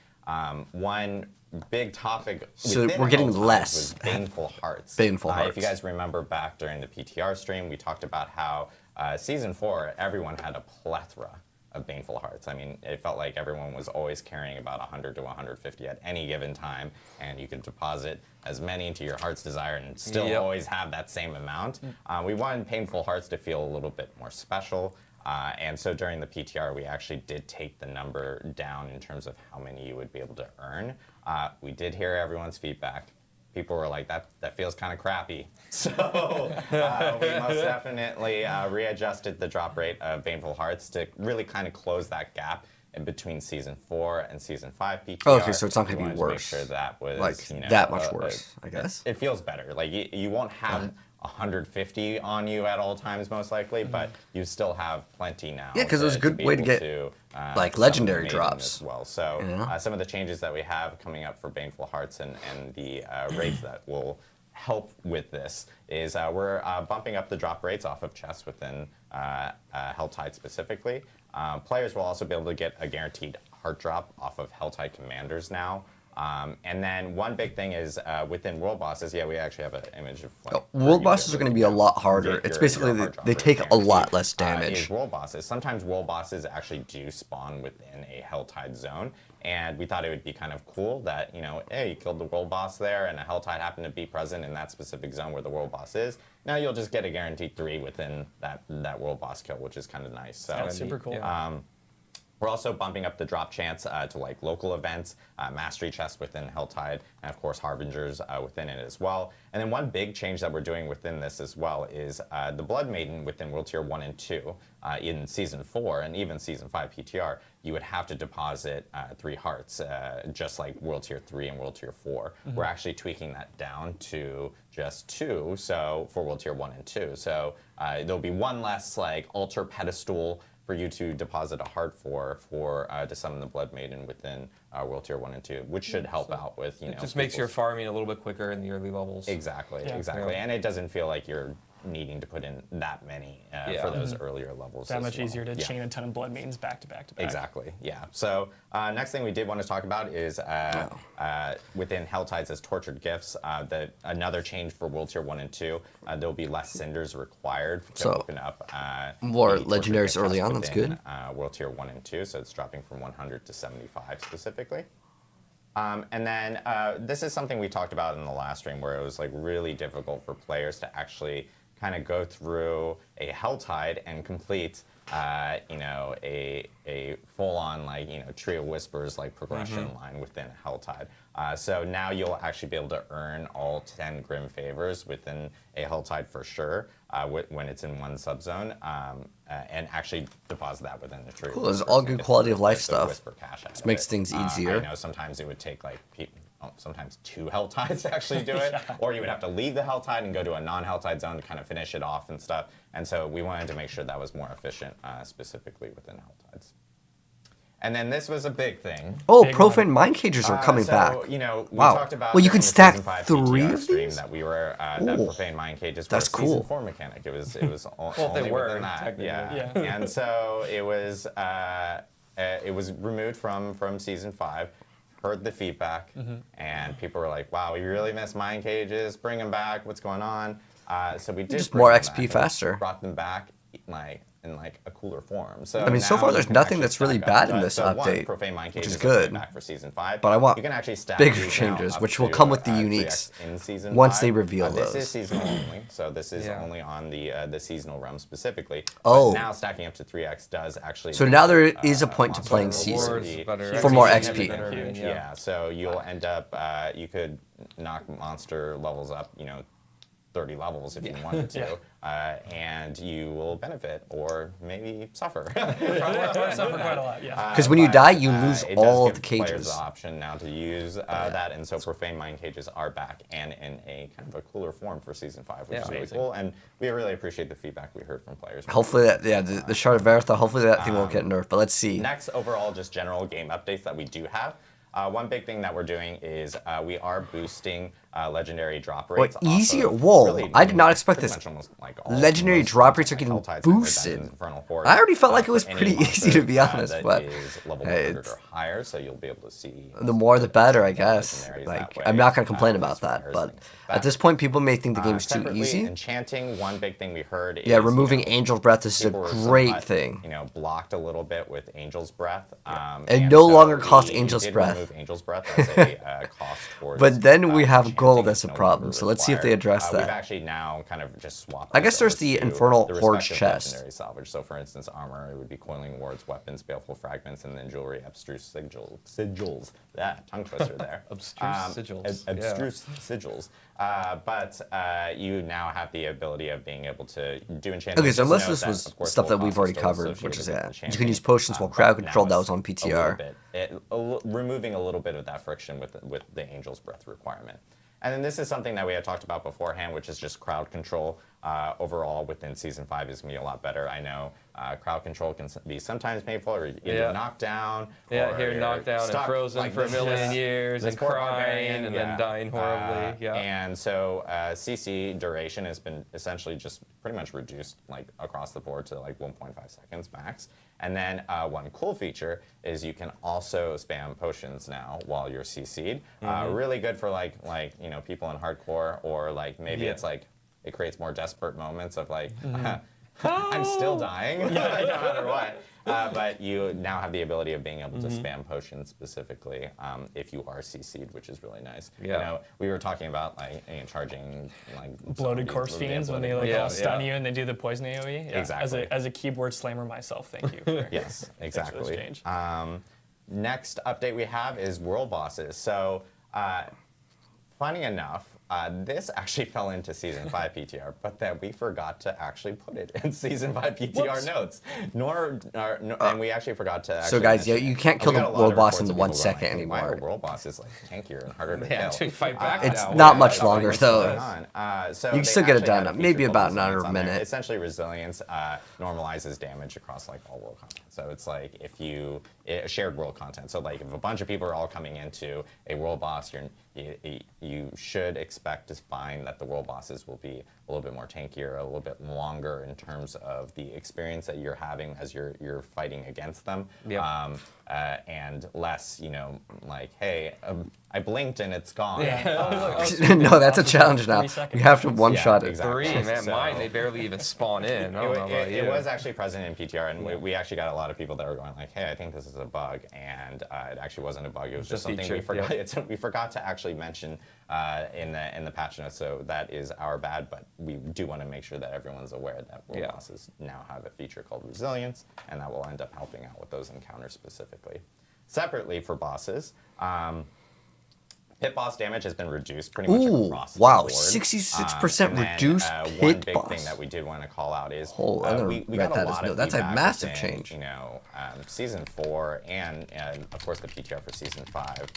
Speaker 7: One big topic
Speaker 4: so we're getting less
Speaker 7: was Baneful Hearts.
Speaker 4: Baneful Hearts.
Speaker 7: If you guys remember back during the PTR stream, we talked about how Season 4, everyone had a plethora of Baneful Hearts. I mean, it felt like everyone was always carrying about 100 to 150 at any given time, and you could deposit as many into your heart's desire and still always have that same amount. We wanted Painful Hearts to feel a little bit more special, and so during the PTR, we actually did take the number down in terms of how many you would be able to earn. We did hear everyone's feedback. People were like, that feels kind of crappy. So we most definitely readjusted the drop rate of Baneful Hearts to really kind of close that gap in between Season 4 and Season 5 PTR.
Speaker 4: Oh, okay, so it's not going to be worse.
Speaker 7: Make sure that was
Speaker 4: like that much worse, I guess.
Speaker 7: It feels better. Like you won't have 150 on you at all times, most likely, but you still have plenty now.
Speaker 4: Yeah, because it was a good way to get like legendary drops
Speaker 7: as well. So some of the changes that we have coming up for Baneful Hearts and the raids that will help with this is we're bumping up the drop rates off of chests within Helltide specifically. Players will also be able to get a guaranteed heart drop off of Helltide commanders now. And then one big thing is within world bosses, we actually have an image of
Speaker 4: world bosses are going to be a lot harder. It's basically they take a lot less damage.
Speaker 7: World bosses. Sometimes world bosses actually do spawn within a Helltide zone, and we thought it would be kind of cool that, hey, you killed the world boss there, and a Helltide happened to be present in that specific zone where the world boss is. Now you'll just get a guaranteed 3 within that world boss kill, which is kind of nice. So
Speaker 3: that's super cool.
Speaker 7: We're also bumping up the drop chance to like local events, mastery chests within Helltide, and of course Harbingers within it as well. And then one big change that we're doing within this as well is the Blood Maiden within World Tier 1 and 2 in Season 4 and even Season 5 PTR, you would have to deposit 3 hearts, just like World Tier 3 and World Tier 4. We're actually tweaking that down to just 2, so for World Tier 1 and 2. So there'll be one less like altar pedestal for you to deposit a heart to summon the Blood Maiden within World Tier 1 and 2, which should help out with,
Speaker 6: It just makes your farming a little bit quicker in the early levels.
Speaker 7: Exactly. And it doesn't feel like you're needing to put in that many for those earlier levels.
Speaker 3: That much easier to chain a ton of Blood Maidens back to back to back.
Speaker 7: Exactly, So next thing we did want to talk about is within Helltides as Tortured Gifts, another change for World Tier 1 and 2, there'll be less cinders required to open up
Speaker 4: more legendaries early on, that's good.
Speaker 7: World Tier 1 and 2, so it's dropping from 100 to 75 specifically. And then this is something we talked about in the last stream where it was like really difficult for players to actually kind of go through a Helltide and complete a full-on Tree of Whispers progression line within Helltide. So now you'll actually be able to earn all 10 Grim Favors within a Helltide for sure when it's in one subzone, and actually deposit that within the Tree.
Speaker 4: Cool, there's all good quality of life stuff. This makes things easier.
Speaker 7: I know sometimes it would take sometimes 2 Helltides to actually do it, or you would have to leave the Helltide and go to a non-Helltide zone to kind of finish it off and stuff. And so we wanted to make sure that was more efficient, specifically within Helltides. And then this was a big thing.
Speaker 4: Oh, Profane Mind Cages are coming back.
Speaker 7: We talked about
Speaker 4: you can stack 3 of
Speaker 7: stream
Speaker 4: these?
Speaker 7: that we were that Profane Mind Cages were a Season 4 mechanic. It was only within that. And so it was removed from Season 5. Heard the feedback, and people were like, wow, we really miss Mind Cages, bring them back, what's going on? So we did
Speaker 4: just more XP faster.
Speaker 7: Brought them back in a cooler form. So
Speaker 4: I mean, so far there's nothing that's really bad in this update, which is good.
Speaker 7: Back for Season 5.
Speaker 4: But I want
Speaker 7: you can actually stack
Speaker 4: bigger changes, which will come with the uniques once they reveal those.
Speaker 7: This is seasonal only, so this is only on the seasonal realm specifically.
Speaker 4: Oh.
Speaker 7: But now stacking up to 3x does actually.
Speaker 4: So now there is a point to playing season for more XP.
Speaker 7: Yeah, so you'll end up, you could knock monster levels up, 30 levels if you wanted to, and you will benefit or maybe suffer.
Speaker 3: Suffer quite a lot,
Speaker 4: Because when you die, you lose all of the cages.
Speaker 7: Players the option now to use that, and so Profane Mind Cages are back and in a kind of a cooler form for Season 5, which is really cool, and we really appreciate the feedback we heard from players.
Speaker 4: Hopefully that, the Shard of Veritha, hopefully that thing won't get nerfed, but let's see.
Speaker 7: Next, overall, just general game updates that we do have. One big thing that we're doing is we are boosting legendary drop rates.
Speaker 4: What, easier? Whoa, I did not expect this. Legendary drop rates are getting boosted. I already felt like it was pretty easy, to be honest, but hey,
Speaker 7: or higher, so you'll be able to see.
Speaker 4: The more the better, I guess. I'm not going to complain about that, but at this point, people may think the game is too easy.
Speaker 7: Enchanting, one big thing we heard is
Speaker 4: removing Angel's Breath is a great thing.
Speaker 7: Blocked a little bit with Angel's Breath.
Speaker 4: And no longer cost Angel's Breath.
Speaker 7: Remove Angel's Breath as a cost towards
Speaker 4: But then we have gold
Speaker 7: chanting
Speaker 4: as a
Speaker 7: no
Speaker 4: problem,
Speaker 7: longer
Speaker 4: so let's see if they
Speaker 7: required.
Speaker 4: address
Speaker 7: We've
Speaker 4: that.
Speaker 7: actually now kind of just swapped.
Speaker 4: I guess there's
Speaker 7: ourselves
Speaker 4: the
Speaker 7: to
Speaker 4: Infernal
Speaker 7: the
Speaker 4: Hordes
Speaker 7: respective
Speaker 4: chest.
Speaker 7: legendary salvage. So, for instance, armor, it would be coiling wards, weapons, baleful fragments, and then jewelry, abstruse sigils. That tongue twister there.
Speaker 6: Abstruse sigils.
Speaker 7: Abstruse sigils. But you now have the ability of being able to do enchantments.
Speaker 4: Okay, so
Speaker 7: Just
Speaker 4: unless
Speaker 7: note
Speaker 4: this
Speaker 7: that,
Speaker 4: was
Speaker 7: of course,
Speaker 4: stuff that
Speaker 7: gold
Speaker 4: we've
Speaker 7: cost
Speaker 4: already
Speaker 7: is still
Speaker 4: covered,
Speaker 7: associated
Speaker 4: which is
Speaker 7: with
Speaker 4: that. You can
Speaker 7: enchanting.
Speaker 4: use potions while
Speaker 7: But
Speaker 4: crowd
Speaker 7: now
Speaker 4: control, that
Speaker 7: it's
Speaker 4: was on PTR.
Speaker 7: removing a little bit of that friction with the Angel's Breath requirement. And then this is something that we had talked about beforehand, which is just crowd control. Overall, within Season 5 is going to be a lot better. I know crowd control can be sometimes painful, or either knocked down,
Speaker 6: Yeah,
Speaker 7: or
Speaker 6: here
Speaker 7: you're
Speaker 6: knocked down
Speaker 7: stuck
Speaker 6: and frozen
Speaker 7: like
Speaker 6: for a
Speaker 7: this
Speaker 6: million years,
Speaker 7: this
Speaker 6: and
Speaker 7: poor
Speaker 6: crying,
Speaker 7: barbarian,
Speaker 6: and then dying horribly.
Speaker 7: And so CC duration has been essentially just pretty much reduced like across the board to like 1.5 seconds max. And then one cool feature is you can also spam potions now while you're CC'd. Really good for like people in hardcore, or like maybe it's like it creates more desperate moments of like I'm still dying no matter what. But you now have the ability of being able to spam potions specifically if you are CC'd, which is really nice.
Speaker 6: Yeah.
Speaker 7: You know, we were talking about like charging like
Speaker 5: Bloated
Speaker 7: zombies,
Speaker 5: corpse fiends when they like all stun you and they do the poison AoE. Yeah.
Speaker 7: Exactly.
Speaker 5: As a keyboard slammer myself, thank you. For,
Speaker 7: Yes,
Speaker 5: thanks for this
Speaker 7: exactly.
Speaker 5: change.
Speaker 7: Next update we have is world bosses. So, funny enough, this actually fell into Season 5 PTR, but that we forgot to actually put it in Season 5 PTR notes. And we actually forgot to actually
Speaker 4: So guys,
Speaker 7: mention
Speaker 4: you
Speaker 7: it.
Speaker 4: can't kill
Speaker 7: And we
Speaker 4: the
Speaker 7: got a lot
Speaker 4: world
Speaker 7: of
Speaker 4: boss
Speaker 7: reports
Speaker 4: in
Speaker 7: of
Speaker 4: 1
Speaker 7: people
Speaker 4: second
Speaker 7: going, hey, why
Speaker 4: anymore.
Speaker 7: are world bosses like tankier and harder to
Speaker 6: They
Speaker 7: kill?
Speaker 6: actually fight back
Speaker 4: It's
Speaker 6: now.
Speaker 4: not
Speaker 6: Yeah,
Speaker 4: much
Speaker 6: that's
Speaker 4: longer,
Speaker 6: what's
Speaker 4: though.
Speaker 6: going on.
Speaker 7: So
Speaker 4: You can
Speaker 7: they
Speaker 4: still get it
Speaker 7: actually
Speaker 4: done,
Speaker 7: had a
Speaker 4: maybe
Speaker 7: feature
Speaker 4: about
Speaker 7: called
Speaker 4: another
Speaker 7: Resilience on there.
Speaker 4: minute.
Speaker 7: Essentially, resilience normalizes damage across like all world content. So it's like if you shared world content. So like if a bunch of people are all coming into a world boss, you should expect to find that the world bosses will be a little bit more tankier, a little bit longer in terms of the experience that you're having as you're fighting against them.
Speaker 6: Yeah.
Speaker 7: And less, like, hey, I blinked and it's gone.
Speaker 4: No, that's a challenge now.
Speaker 5: 3 seconds.
Speaker 4: We have to one-shot it.
Speaker 7: exactly.
Speaker 6: 3, man,
Speaker 7: So-
Speaker 6: mine, they barely even spawn in. I don't know about you.
Speaker 7: It was actually present in PTR, and we actually got a lot of people that were going like, "Hey, I think this is a bug," and it actually wasn't a bug. It was just something
Speaker 6: feature,
Speaker 7: we forgot. We forgot to actually mention in the patch notes, so that is our bad. But we do want to make sure that everyone's aware that world bosses now have a feature called Resilience, and that will end up helping out with those encounters specifically. Separately for bosses. Hit boss damage has been reduced pretty much across the
Speaker 4: wow,
Speaker 7: board.
Speaker 4: 66%
Speaker 7: And then,
Speaker 4: reduced
Speaker 7: one
Speaker 4: hit
Speaker 7: big
Speaker 4: boss.
Speaker 7: thing that we did want to call out is
Speaker 4: Oh, I'm gonna
Speaker 7: we
Speaker 4: write
Speaker 7: got
Speaker 4: that
Speaker 7: a
Speaker 4: as
Speaker 7: lot
Speaker 4: note.
Speaker 7: of
Speaker 4: That's a
Speaker 7: feedback
Speaker 4: massive
Speaker 7: within,
Speaker 4: change.
Speaker 7: Season 4 and of course the PTR for Season 5.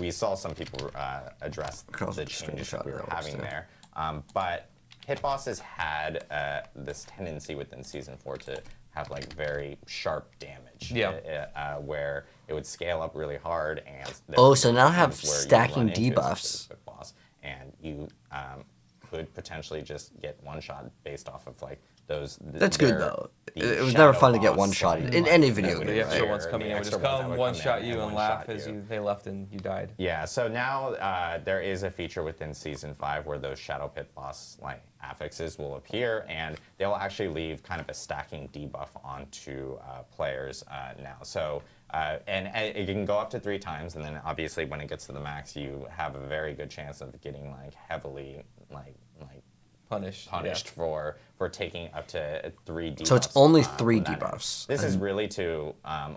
Speaker 7: We saw some people address the changes that we were having there. But hit bosses had this tendency within Season 4 to have like very sharp damage. Where it would scale up really hard, and
Speaker 4: So now have stacking debuffs.
Speaker 7: Boss, and you could potentially just get one shot based off of like those.
Speaker 4: That's good though. It was never fun to get one-shotted in any video game.
Speaker 6: The extra
Speaker 4: right?
Speaker 6: ones coming in would just come, one-shot you, and laugh as they left and you died.
Speaker 7: Yeah, so now there is a feature within Season 5 where those Shadow Pit boss like affixes will appear, and they'll actually leave kind of a stacking debuff onto players now. So, and it can go up to 3 times, and then obviously when it gets to the max, you have a very good chance of getting like heavily like
Speaker 6: punished
Speaker 7: for taking up to 3 debuffs.
Speaker 4: So it's only 3
Speaker 7: from that.
Speaker 4: debuffs.
Speaker 7: This is really to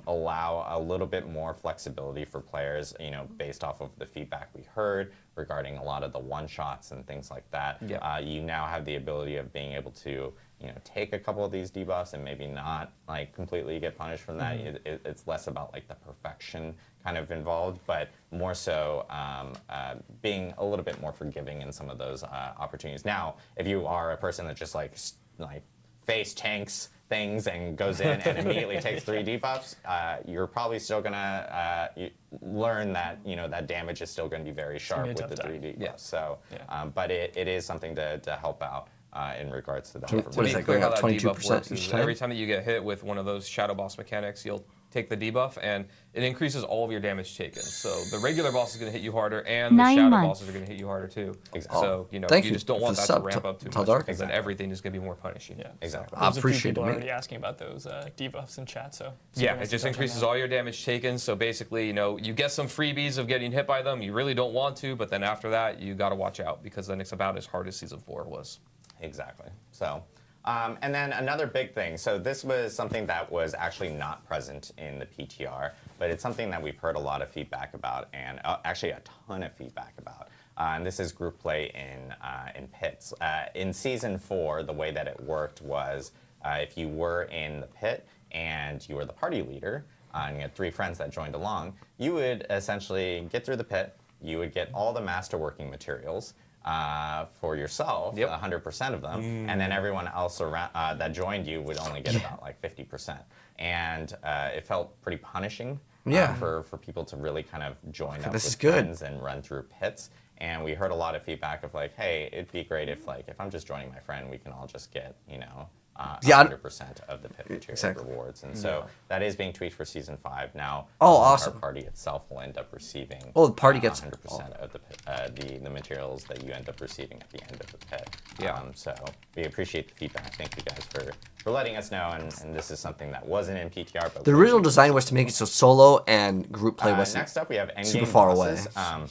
Speaker 7: allow a little bit more flexibility for players, based off of the feedback we heard regarding a lot of the one-shots and things like that. You now have the ability of being able to, take a couple of these debuffs and maybe not like completely get punished from that. It's less about like the perfection kind of involved, but more so being a little bit more forgiving in some of those opportunities. Now, if you are a person that just like face tanks things and goes in and immediately takes 3 debuffs, you're probably still gonna learn that that damage is still going to be very sharp with the 3 debuffs. So, but it is something to help out. In regards to that.
Speaker 4: What is that, going up 22% each time?
Speaker 6: Every time that you get hit with one of those shadow boss mechanics, you'll take the debuff, and it increases all of your damage taken. So the regular boss is going to hit you harder, and the shadow bosses are going to hit you harder too.
Speaker 7: Exactly.
Speaker 6: So you just don't want that to ramp up too much, because then everything is going to be more punishing.
Speaker 5: Yeah,
Speaker 7: exactly.
Speaker 5: I appreciate people already asking about those debuffs in chat. So
Speaker 6: yeah, it just increases all your damage taken. So basically, you get some freebies of getting hit by them. You really don't want to, but then after that, you got to watch out, because then it's about as hard as Season 4 was.
Speaker 7: Exactly. So. And then another big thing, so this was something that was actually not present in the PTR, but it's something that we've heard a lot of feedback about, and actually a ton of feedback about. And this is group play in pits. In Season 4, the way that it worked was if you were in the pit and you were the party leader, and you had 3 friends that joined along, you would essentially get through the pit, you would get all the masterworking materials, for yourself, 100% of them, and then everyone else around that joined you would only get about like 50%. And it felt pretty punishing for people to really kind of join up with friends and run through pits. And we heard a lot of feedback of like, hey, it'd be great if I'm just joining my friend, we can all just get 100% of the pit material rewards. And so that is being tweaked for Season 5 now.
Speaker 4: Awesome.
Speaker 7: Our party itself will end up receiving
Speaker 4: the party gets
Speaker 7: 100% of the materials that you end up receiving at the end of the pit.
Speaker 6: Yeah.
Speaker 7: So we appreciate the feedback. Thank you guys for letting us know. And this is something that wasn't in PTR. But
Speaker 4: the original design was to make it so solo and group play wasn't
Speaker 7: next up, we have
Speaker 4: super far
Speaker 7: bosses.
Speaker 4: away.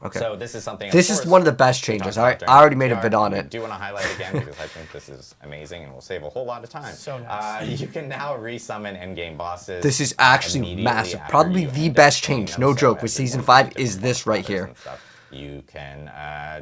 Speaker 7: Okay. So this is something.
Speaker 4: This is one of the best changes. I already made a vid on it.
Speaker 7: I do want to highlight again because I think this is amazing and will save a whole lot of time.
Speaker 5: So nice.
Speaker 7: You can now resummon endgame bosses.
Speaker 4: This is actually massive. Probably the best change. No joke. With Season 5 is this right here.
Speaker 7: You can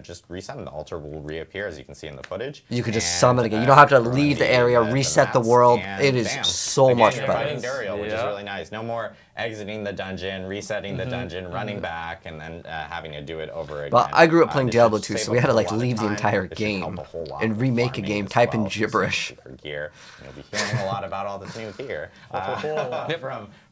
Speaker 7: just resummon. The altar will reappear, as you can see in the footage.
Speaker 4: You can just summon again. You don't have to leave the area, reset the world. It is so much better.
Speaker 7: Fighting Duriel, which is really nice. No more exiting the dungeon, resetting the dungeon, running back, and then having to do it over again.
Speaker 4: Well, I grew up playing Diablo 2, so we had to like leave the entire game and remake a game, type in gibberish.
Speaker 7: For gear, you'll be hearing a lot about all this new gear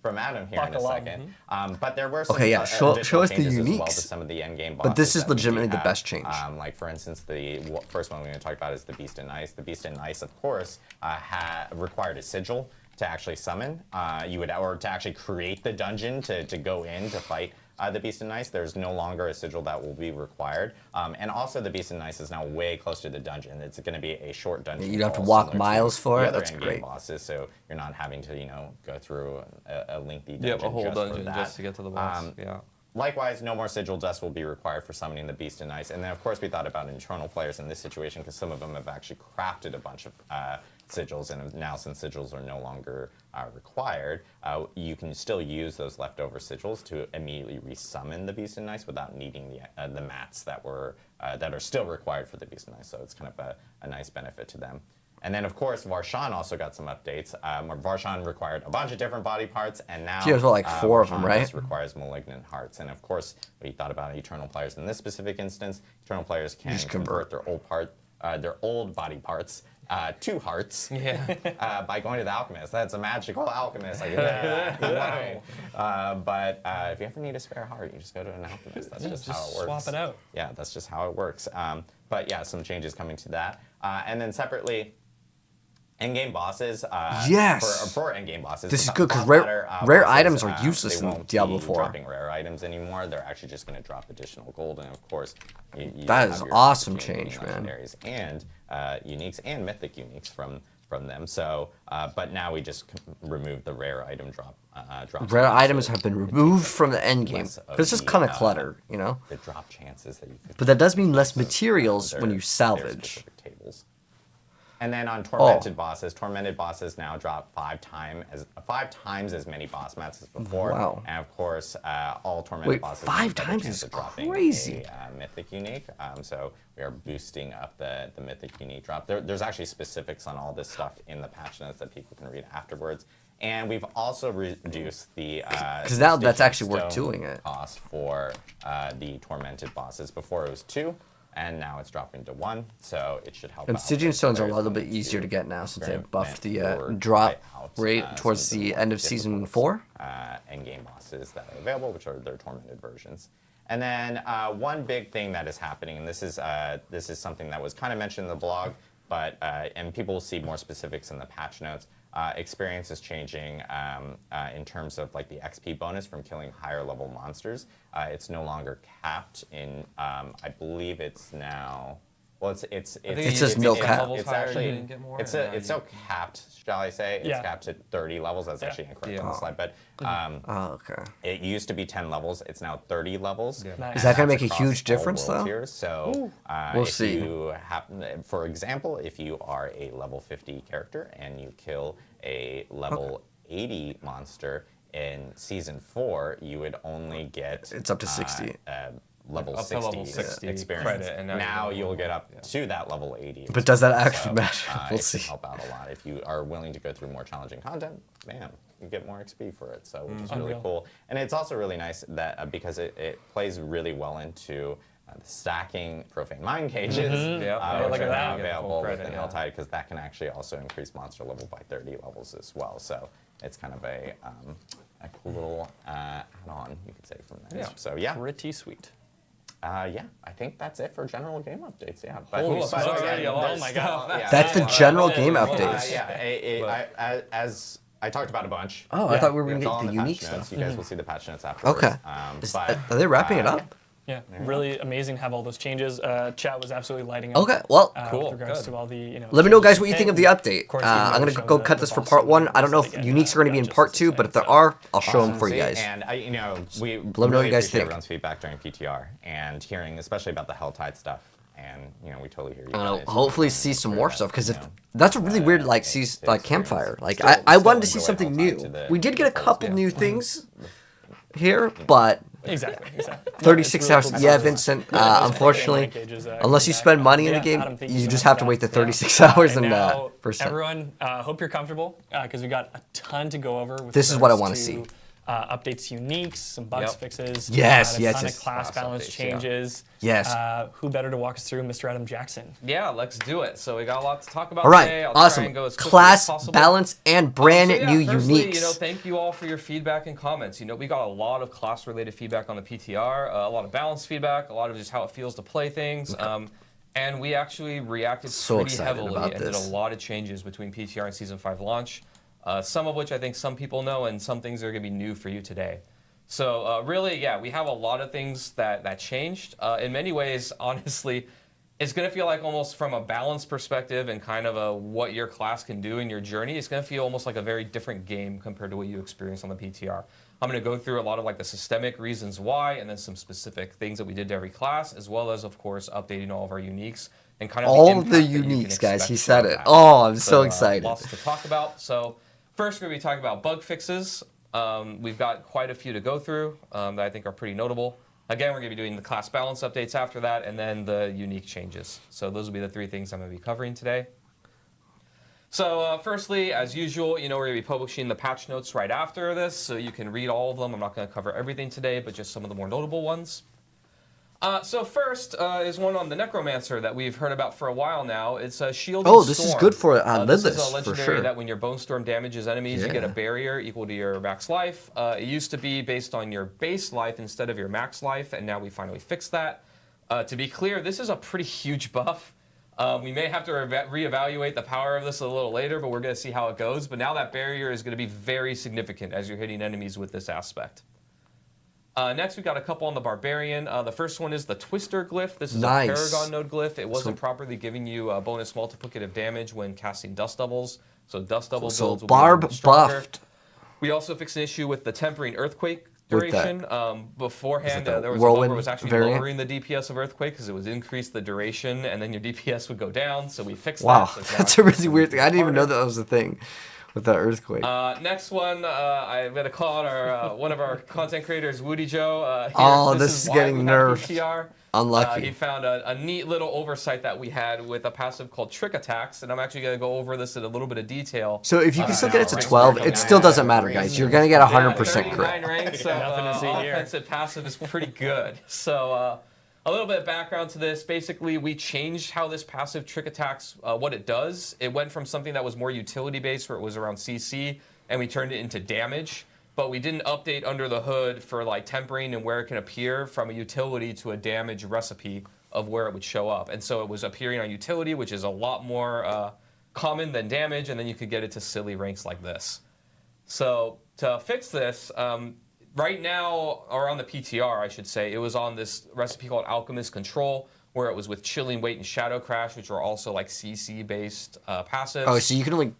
Speaker 7: from Adam here in a second. But there were some
Speaker 4: show us the
Speaker 7: changes as well
Speaker 4: uniques.
Speaker 7: to some of the endgame bosses.
Speaker 4: But this is legitimately the best change.
Speaker 7: Like for instance, the first one we're going to talk about is the Beast in Ice. The Beast in Ice, of course, required a sigil to actually summon. Or to actually create the dungeon to go in to fight the Beast in Ice. There's no longer a sigil that will be required. And also the Beast in Ice is now way closer to the dungeon. It's going to be a short dungeon.
Speaker 4: You don't have to walk miles for it. That's great.
Speaker 7: Bosses, so you're not having to go through a lengthy dungeon.
Speaker 6: A whole dungeon just to get to the boss.
Speaker 7: Likewise, no more sigil dust will be required for summoning the Beast in Ice. And then, of course, we thought about internal players in this situation because some of them have actually crafted a bunch of sigils, and now since sigils are no longer required, you can still use those leftover sigils to immediately resummon the Beast in Ice without needing the mats that are still required for the Beast in Ice. So it's kind of a nice benefit to them. And then, of course, Varshan also got some updates. Varshan required a bunch of different body parts, and now
Speaker 4: there's like 4 of them, right?
Speaker 7: Just requires malignant hearts. And of course, we thought about eternal players in this specific instance. Eternal players can convert their old body parts to hearts by going to the alchemist. That's a magical alchemist. But if you ever need a spare heart, you just go to an alchemist. That's just how it works.
Speaker 5: Swap it out.
Speaker 7: Yeah, that's just how it works. But yeah, some changes coming to that. And then separately, endgame bosses. For endgame bosses.
Speaker 4: This is good because rare items are useless in Diablo 4.
Speaker 7: Dropping rare items anymore. They're actually just going to drop additional gold, and of course,
Speaker 4: that is awesome change, man.
Speaker 7: And uniques and mythic uniques from them. So, but now we just removed the rare item drop.
Speaker 4: Rare items have been removed from the endgame. But it's just kind of clutter, The
Speaker 7: drop chances that you could.
Speaker 4: But that does mean less materials when you salvage.
Speaker 7: Tables. And then on tormented bosses now drop 5 times as many boss mats as before.
Speaker 4: Wow.
Speaker 7: And of course, all tormented bosses
Speaker 4: 5 times is crazy.
Speaker 7: A mythic unique. So we are boosting up the mythic unique drop. There's actually specifics on all this stuff in the patch notes that people can read afterwards. And we've also reduced the
Speaker 4: because now that's actually worth doing it.
Speaker 7: Cost for the tormented bosses. Before it was 2. And now it's dropping to 1, so it should help.
Speaker 4: And Stygian Stones are a little bit easier to get now since they buffed the drop rate towards the end of Season 4.
Speaker 7: Endgame bosses that are available, which are their tormented versions. And then one big thing that is happening, and this is something that was kind of mentioned in the blog, but and people will see more specifics in the patch notes. experience is changing in terms of like the XP bonus from killing higher level monsters. It's no longer capped in, I believe it's now. Well, it's
Speaker 4: just no cap.
Speaker 7: It's actually it's so capped, shall I say? It's capped at 30 levels. That's actually incorrect on the slide, but
Speaker 4: okay.
Speaker 7: It used to be 10 levels. It's now 30 levels.
Speaker 5: Nice.
Speaker 4: Is that going to make a huge difference, though?
Speaker 7: Tiers. So
Speaker 4: we'll
Speaker 7: if
Speaker 4: see.
Speaker 7: you for example, if you are a level 50 character and you kill a level 80 monster in Season 4, you would only get
Speaker 4: It's up to 60.
Speaker 7: Level
Speaker 6: Up to
Speaker 7: 60,
Speaker 6: level 60
Speaker 7: experience.
Speaker 6: credit, and
Speaker 7: now you'll get up to that level 80.
Speaker 4: But does that actually matter? We'll
Speaker 7: It
Speaker 4: see.
Speaker 7: can help out a lot. If you are willing to go through more challenging content, bam, you get more XP for it. So which is really
Speaker 5: Unreal.
Speaker 7: cool. And it's also really nice that because it plays really well into the stacking profane mind cages,
Speaker 6: Yep.
Speaker 7: which
Speaker 5: look at
Speaker 7: are now
Speaker 5: that.
Speaker 7: available
Speaker 6: Credit,
Speaker 7: within
Speaker 6: yeah.
Speaker 7: Helltide, because that can actually also increase monster level by 30 levels as well. So it's kind of a cool little add-on, you could say, from that.
Speaker 6: Yeah.
Speaker 7: So yeah.
Speaker 6: Pretty sweet.
Speaker 7: Yeah, I think that's it for general game updates. Yeah, but,
Speaker 6: Holy
Speaker 7: but
Speaker 6: smokes,
Speaker 7: again,
Speaker 6: already a lot
Speaker 5: Oh
Speaker 6: of
Speaker 5: my
Speaker 6: stuff.
Speaker 5: God.
Speaker 7: yeah.
Speaker 4: That's the general
Speaker 5: That's it.
Speaker 4: game
Speaker 5: Well,
Speaker 4: updates.
Speaker 7: As I talked about a bunch.
Speaker 4: Oh, I thought we were going
Speaker 7: It's
Speaker 4: to
Speaker 7: all
Speaker 4: get
Speaker 7: in
Speaker 4: the
Speaker 7: patch
Speaker 4: unique
Speaker 7: notes.
Speaker 4: stuff.
Speaker 7: You guys will see the patch notes afterwards.
Speaker 4: Okay. Are they wrapping it up?
Speaker 5: Yeah, really amazing to have all those changes. Chat was absolutely lighting up.
Speaker 4: Okay, well,
Speaker 5: With regards to all the,
Speaker 4: let me know, guys,
Speaker 5: changes.
Speaker 4: what you think of
Speaker 5: And,
Speaker 4: the update.
Speaker 5: of course,
Speaker 4: I'm
Speaker 5: even
Speaker 4: going
Speaker 5: though
Speaker 4: to go
Speaker 5: we're
Speaker 4: cut
Speaker 5: showing
Speaker 4: this
Speaker 5: the
Speaker 4: for
Speaker 5: boss
Speaker 4: part one.
Speaker 5: and
Speaker 4: I don't know if
Speaker 5: again,
Speaker 4: uniques are going to be in
Speaker 5: just
Speaker 4: part
Speaker 5: the
Speaker 4: two,
Speaker 5: same,
Speaker 4: but if there
Speaker 5: so-
Speaker 4: are, I'll show them for you guys.
Speaker 7: And you know, we
Speaker 4: Let me know what
Speaker 7: really
Speaker 4: you guys
Speaker 7: appreciate
Speaker 4: think.
Speaker 7: everyone's feedback during PTR and hearing, especially about the Helltide stuff. And you know, we totally hear you.
Speaker 4: I don't
Speaker 7: guys.
Speaker 4: know, hopefully see some more
Speaker 7: that,
Speaker 4: stuff, because
Speaker 7: you
Speaker 4: if
Speaker 7: know,
Speaker 4: that's a really weird like Campfire. Like I wanted to see something new. We did get a couple new things here, but
Speaker 5: Exactly.
Speaker 4: 36 hours.
Speaker 5: cool.
Speaker 4: Yeah, Vincent. Unfortunately, unless you spend money in the game,
Speaker 5: Adam, thank you
Speaker 4: you
Speaker 5: so
Speaker 4: just
Speaker 5: much
Speaker 4: have
Speaker 5: for
Speaker 4: to wait the
Speaker 5: that.
Speaker 4: 36 hours
Speaker 5: And
Speaker 4: and
Speaker 5: now,
Speaker 4: %.
Speaker 5: everyone, hope you're comfortable because we got a ton to go over. With
Speaker 4: This is what I
Speaker 5: regards
Speaker 4: wanna see.
Speaker 5: Updates, uniques, some bugs
Speaker 6: Yep.
Speaker 5: fixes.
Speaker 4: Yes,
Speaker 5: a
Speaker 4: yes,
Speaker 5: ton
Speaker 4: yes.
Speaker 5: of class balance
Speaker 6: updates, yeah.
Speaker 5: changes.
Speaker 4: Yes.
Speaker 5: Who better to walk us through, Mr. Adam Jackson?
Speaker 6: Yeah, let's do it. So we got a lot to talk about
Speaker 4: All
Speaker 6: today.
Speaker 4: right,
Speaker 6: I'll try
Speaker 4: awesome.
Speaker 6: and go as quickly
Speaker 4: Class,
Speaker 6: as possible.
Speaker 4: balance, and brand
Speaker 6: So yeah,
Speaker 4: new
Speaker 6: firstly,
Speaker 4: uniques.
Speaker 6: You know, thank you all for your feedback and comments. You know, we got a lot of class-related feedback on the PTR, a lot of balance feedback, a lot of just how it feels to play things. And we actually reacted
Speaker 4: So
Speaker 6: pretty
Speaker 4: excited
Speaker 6: heavily
Speaker 4: about
Speaker 6: and did
Speaker 4: this.
Speaker 6: a lot of changes between PTR and Season 5 launch. Some of which I think some people know, and some things are going to be new for you today. So really, yeah, we have a lot of things that changed. In many ways, honestly, it's going to feel like almost from a balance perspective and kind of what your class can do in your journey, it's going to feel almost like a very different game compared to what you experience on the PTR. I'm going to go through a lot of like the systemic reasons why, and then some specific things that we did to every class, as well as, of course, updating all of our uniques and kind of
Speaker 4: All of the
Speaker 6: impact that you can
Speaker 4: uniques, guys.
Speaker 6: expect
Speaker 4: He said
Speaker 6: from
Speaker 4: it.
Speaker 6: that.
Speaker 4: Oh, I'm so excited.
Speaker 6: Lots to talk about. So first, we're going to be talking about bug fixes. We've got quite a few to go through that I think are pretty notable. Again, we're going to be doing the class balance updates after that, and then the unique changes. So those will be the three things I'm going to be covering today. So firstly, as usual, you know, we're going to be publishing the patch notes right after this, so you can read all of them. I'm not going to cover everything today, but just some of the more notable ones. So first is one on the Necromancer that we've heard about for a while now. It's a Shield and
Speaker 4: Oh, this is
Speaker 6: Storm.
Speaker 4: good for
Speaker 6: This
Speaker 4: Lidless,
Speaker 6: is a
Speaker 4: for
Speaker 6: legendary
Speaker 4: sure.
Speaker 6: that when your Bone Storm damages enemies, you get a
Speaker 4: Yeah.
Speaker 6: barrier equal to your max life. It used to be based on your base life instead of your max life, and now we finally fixed that. To be clear, this is a pretty huge buff. We may have to reevaluate the power of this a little later, but we're going to see how it goes. But now that barrier is going to be very significant as you're hitting enemies with this aspect. Next, we got a couple on the Barbarian. The first one is the Twister glyph. This is
Speaker 4: Nice.
Speaker 6: a Paragon node glyph. It wasn't properly giving you bonus multiplicative damage when casting Dust Doubles. So Dust Double
Speaker 4: So
Speaker 6: builds will
Speaker 4: Barb
Speaker 6: be a little stronger.
Speaker 4: buffed.
Speaker 6: We also fixed an issue with the Tempering Earthquake
Speaker 4: With that-
Speaker 6: duration. Beforehand,
Speaker 4: the
Speaker 6: there was a bug where
Speaker 4: whirlwind
Speaker 6: it was actually
Speaker 4: variant?
Speaker 6: lowering the DPS of Earthquake because it was increased the duration, and then your DPS would go down. So we fixed
Speaker 4: Wow,
Speaker 6: that. So it's now
Speaker 4: that's a
Speaker 6: actually
Speaker 4: really weird thing. I didn't even know
Speaker 6: harder.
Speaker 4: that was a thing with that earthquake.
Speaker 6: Next one, I'm going to call out our one of our content creators, Woody Joe. Here.
Speaker 4: Oh, this is
Speaker 6: why
Speaker 4: getting
Speaker 6: we have
Speaker 4: nerfed.
Speaker 6: PTR.
Speaker 4: Unlucky.
Speaker 6: He found a neat little oversight that we had with a passive called Trick Attacks, and I'm actually going to go over this in a little bit of detail.
Speaker 4: So if you can still get it to
Speaker 6: now,
Speaker 4: 12,
Speaker 6: right?
Speaker 4: it still doesn't matter, guys. You're going to get 100%
Speaker 6: 39
Speaker 4: correct.
Speaker 6: ranks, so
Speaker 5: Nothing to see here.
Speaker 6: offensive passive is pretty good. So a little bit of background to this. Basically, we changed how this passive Trick Attacks, what it does. It went from something that was more utility-based, where it was around CC, and we turned it into damage. But we didn't update under the hood for like tempering and where it can appear from a utility to a damage recipe of where it would show up. And so it was appearing on utility, which is a lot more common, then damage, and then you could get it to silly ranks like this. So to fix this, right now, or on the PTR, I should say, it was on this recipe called Alchemist Control, where it was with Chilling Weight and Shadow Crash, which are also like CC-based passives.
Speaker 4: Oh, so you can only...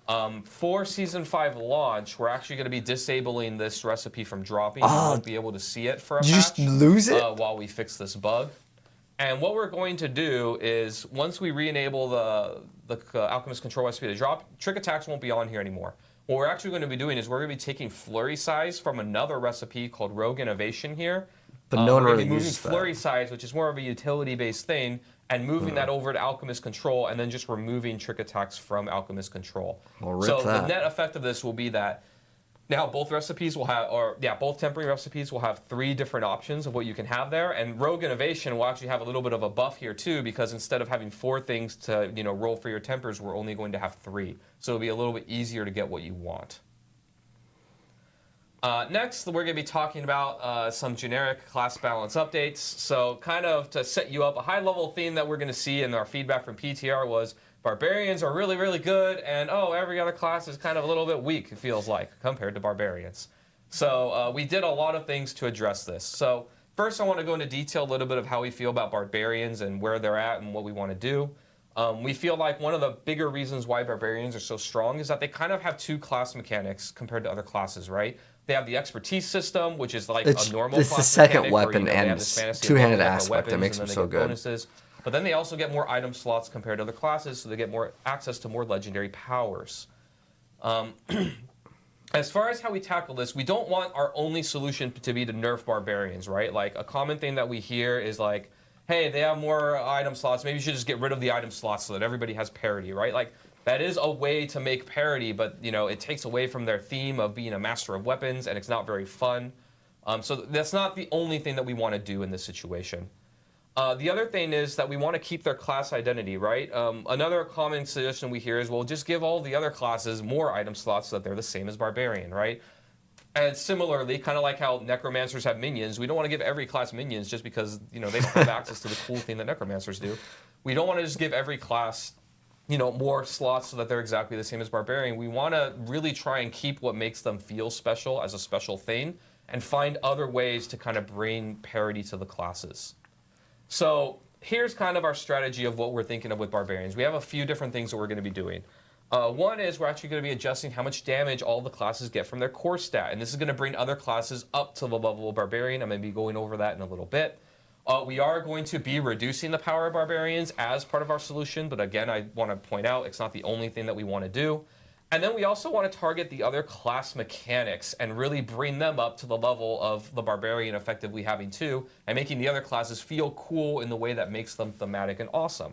Speaker 6: For Season 5 launch, we're actually going to be disabling this recipe from dropping. You won't be able to see it for a patch.
Speaker 4: You just lose it?
Speaker 6: While we fix this bug. And what we're going to do is, once we re-enable the Alchemist Control recipe to drop, trick attacks won't be on here anymore. What we're actually going to be doing is we're going to be taking Flurry Size from another recipe called Rogue Innovation here.
Speaker 4: But no one
Speaker 6: we're
Speaker 4: really
Speaker 6: moving
Speaker 4: uses that.
Speaker 6: Flurry Size, which is more of a utility-based thing, and moving that over to Alchemist Control, and then just removing trick attacks from Alchemist Control.
Speaker 4: Well,
Speaker 6: so
Speaker 4: that.
Speaker 6: the net effect of this will be that now both recipes will have, both tempering recipes will have 3 different options of what you can have there, and Rogue Innovation will actually have a little bit of a buff here too, because instead of having 4 things to roll for your tempers, we're only going to have 3. So it'll be a little bit easier to get what you want. Next, we're going to be talking about some generic class balance updates. So kind of to set you up, a high-level theme that we're going to see in our feedback from PTR was Barbarians are really, really good, and every other class is kind of a little bit weak, it feels like, compared to Barbarians. So we did a lot of things to address this. So first I want to go into detail a little bit of how we feel about Barbarians and where they're at and what we want to do. We feel like one of the bigger reasons why Barbarians are so strong is that they kind of have 2 class mechanics compared to other classes, right? They have the expertise system, which is like a normal class
Speaker 4: It's the second
Speaker 6: mechanic
Speaker 4: weapon
Speaker 6: where,
Speaker 4: and two-handed aspect that makes them so good.
Speaker 6: Bonuses. But then they also get more item slots compared to other classes, so they get more access to more legendary powers. As far as how we tackle this, we don't want our only solution to be to nerf Barbarians, right? Like, a common thing that we hear is like, hey, they have more item slots, maybe you should just get rid of the item slots so that everybody has parity, right? Like, that is a way to make parity, but it takes away from their theme of being a master of weapons, and it's not very fun. So that's not the only thing that we want to do in this situation. The other thing is that we want to keep their class identity, right? Another common suggestion we hear is, well, just give all the other classes more item slots so that they're the same as Barbarian, right? And similarly, kind of like how Necromancers have minions, we don't want to give every class minions just because they don't have access to the cool thing that Necromancers do. We don't want to just give every class more slots so that they're exactly the same as Barbarian. We want to really try and keep what makes them feel special as a special thing and find other ways to kind of bring parity to the classes. So here's kind of our strategy of what we're thinking of with Barbarians. We have a few different things that we're going to be doing. One is we're actually going to be adjusting how much damage all the classes get from their core stat, and this is going to bring other classes up to the level of Barbarian. I'm going to be going over that in a little bit. We are going to be reducing the power of Barbarians as part of our solution, but again, I want to point out it's not the only thing that we want to do. And then we also want to target the other class mechanics and really bring them up to the level of the Barbarian effectively having 2, and making the other classes feel cool in the way that makes them thematic and awesome.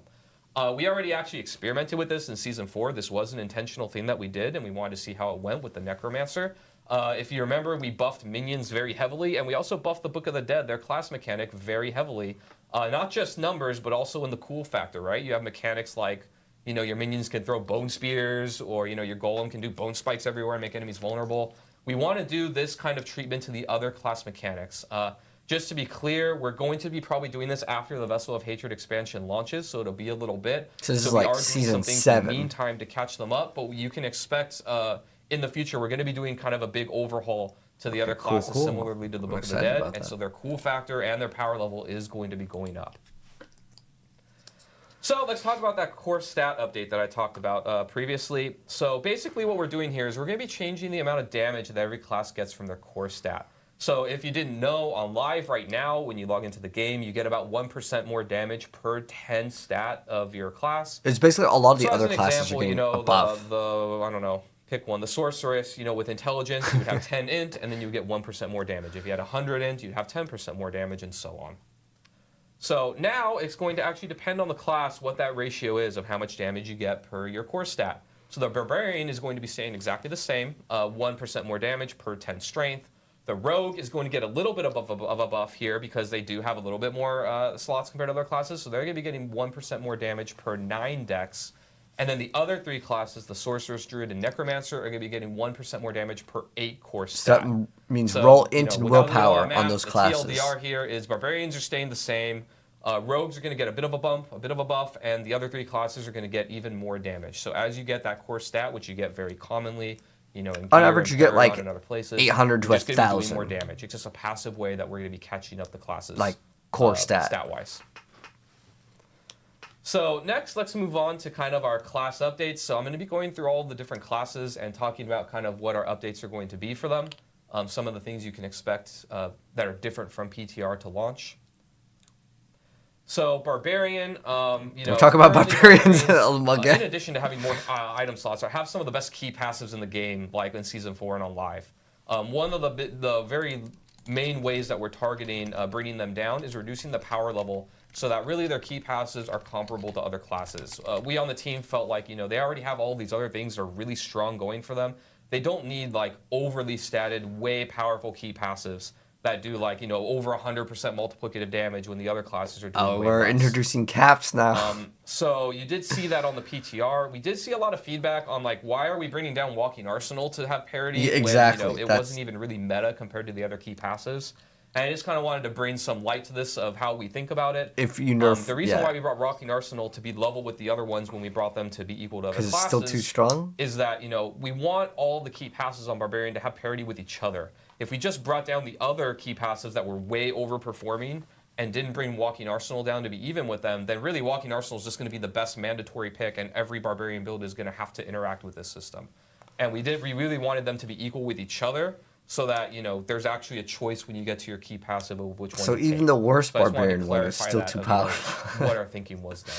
Speaker 6: We already actually experimented with this in Season 4. This was an intentional thing that we did, and we wanted to see how it went with the Necromancer. If you remember, we buffed minions very heavily, and we also buffed the Book of the Dead, their class mechanic, very heavily. Not just numbers, but also in the cool factor, right? You have mechanics like, your minions can throw bone spears, or, your golem can do bone spikes everywhere and make enemies vulnerable. We want to do this kind of treatment to the other class mechanics. Just to be clear, we're going to be probably doing this after the Vessel of Hatred expansion launches, so it'll be a little bit.
Speaker 4: So this is like Season 7.
Speaker 6: In the meantime to catch them up, but you can expect in the future we're going to be doing kind of a big overhaul to the other classes, similarly to the Book of the Dead, and so their cool factor and their power level is going to be going up. So let's talk about that core stat update that I talked about previously. So basically what we're doing here is we're going to be changing the amount of damage that every class gets from their core stat. So if you didn't know, on live right now, when you log into the game, you get about 1% more damage per 10 stat of your class.
Speaker 4: It's basically a lot of the other classes
Speaker 6: example,
Speaker 4: are getting a buff.
Speaker 6: I don't know, pick one. The Sorceress, with intelligence, you would have 10 int, and then you would get 1% more damage. If you had 100 int, you'd have 10% more damage, and so on. So now it's going to actually depend on the class what that ratio is of how much damage you get per your core stat. So the Barbarian is going to be staying exactly the same, 1% more damage per 10 strength. The Rogue is going to get a little bit of a buff here because they do have a little bit more slots compared to other classes, so they're going to be getting 1% more damage per 9 dex. And then the other 3 classes, the Sorceress, Druid, and Necromancer, are going to be getting 1% more damage per 8 core stat.
Speaker 4: So that means roll int and willpower on those classes.
Speaker 6: The TLDR here is Barbarians are staying the same. Rogues are going to get a bit of a bump, a bit of a buff, and the other 3 classes are going to get even more damage. So as you get that core stat, which you get very commonly, in
Speaker 4: on average you get like
Speaker 6: and other places,
Speaker 4: 800 to 1,000.
Speaker 6: More damage. It's just a passive way that we're going to be catching up the classes,
Speaker 4: like core
Speaker 6: stat-wise. So next, let's move on to kind of our class updates. So I'm going to be going through all the different classes and talking about kind of what our updates are going to be for them. Some of the things you can expect that are different from PTR to launch. So Barbarian,
Speaker 4: we'll talk about Barbarians
Speaker 6: in addition to having more item slots, I have some of the best key passives in the game, like in Season 4 and on Live. One of the very main ways that we're targeting bringing them down is reducing the power level so that really their key passes are comparable to other classes. We on the team felt like, they already have all these other things that are really strong going for them. They don't need like overly statted, way powerful key passives that do like, over 100% multiplicative damage when the other classes are doing way
Speaker 4: we're
Speaker 6: less.
Speaker 4: introducing caps now.
Speaker 6: So you did see that on the PTR. We did see a lot of feedback on like, why are we bringing down Walking Arsenal to have parity?
Speaker 4: Yeah, exactly.
Speaker 6: When, it wasn't even really meta compared to the other key passives. And I just kind of wanted to bring some light to this of how we think about it.
Speaker 4: If you nerf,
Speaker 6: the reason why we brought Walking Arsenal to be level with the other ones when we brought them to be equal to other classes,
Speaker 4: because it's still too strong,
Speaker 6: is that we want all the key passes on Barbarian to have parity with each other. If we just brought down the other key passives that were way overperforming and didn't bring Walking Arsenal down to be even with them, then really Walking Arsenal is just going to be the best mandatory pick, and every Barbarian build is going to have to interact with this system. And we really wanted them to be equal with each other, so that there's actually a choice when you get to your key passive of which one.
Speaker 4: So even
Speaker 6: take.
Speaker 4: the worst Barbarian one is still too powerful.
Speaker 6: What our thinking was there.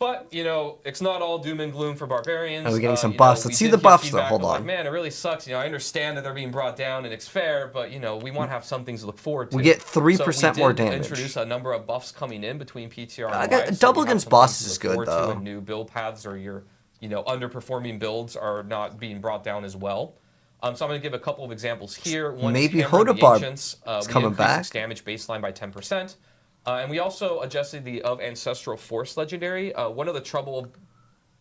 Speaker 6: But it's not all doom and gloom for Barbarians.
Speaker 4: Are we getting some buffs? Let's see the buffs though. Hold on.
Speaker 6: Like, man, it really sucks. I understand that they're being brought down and it's fair, but we want to have some things to look forward to.
Speaker 4: We get 3% more damage.
Speaker 6: Introduce a number of buffs coming in between PTR and
Speaker 4: I got
Speaker 6: Live,
Speaker 4: double against bosses is good though.
Speaker 6: And new build paths or your underperforming builds are not being brought down as well. So I'm going to give a couple of examples here. One
Speaker 4: maybe
Speaker 6: is
Speaker 4: Hodabarb
Speaker 6: is
Speaker 4: coming back.
Speaker 6: Its damage baseline by 10%. And we also adjusted the of Ancestral Force legendary. One of the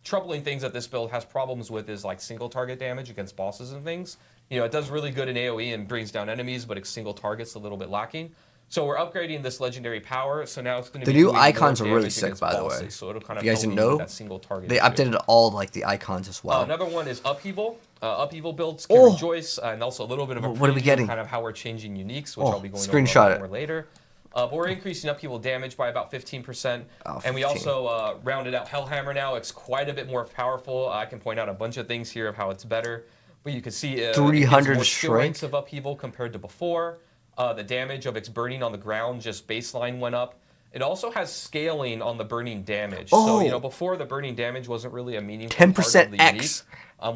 Speaker 6: troubling things that this build has problems with is like single target damage against bosses and things. It does really good in AoE and brings down enemies, but its single target's a little bit lacking. So we're upgrading this legendary power. So now it's going to be
Speaker 4: the new icons are really sick, by the way.
Speaker 6: So it'll kind of
Speaker 4: if you guys didn't know,
Speaker 6: that single target
Speaker 4: they updated all like the icons as well.
Speaker 6: Another one is Upheaval. Upheaval builds can rejoice, and also a little bit of a
Speaker 4: what are we getting?
Speaker 6: Kind of how we're changing uniques, which I'll be going
Speaker 4: screenshot
Speaker 6: over more later. But we're increasing Upheaval damage by about 15%. And we
Speaker 4: 15.
Speaker 6: also rounded out Hellhammer now. It's quite a bit more powerful. I can point out a bunch of things here of how it's better. But you can see
Speaker 4: 300
Speaker 6: more
Speaker 4: shrink
Speaker 6: ranks of Upheaval compared to before. The damage of its burning on the ground, just baseline went up. It also has scaling on the burning damage. So, before the burning damage wasn't really a meaningful
Speaker 4: 10% X.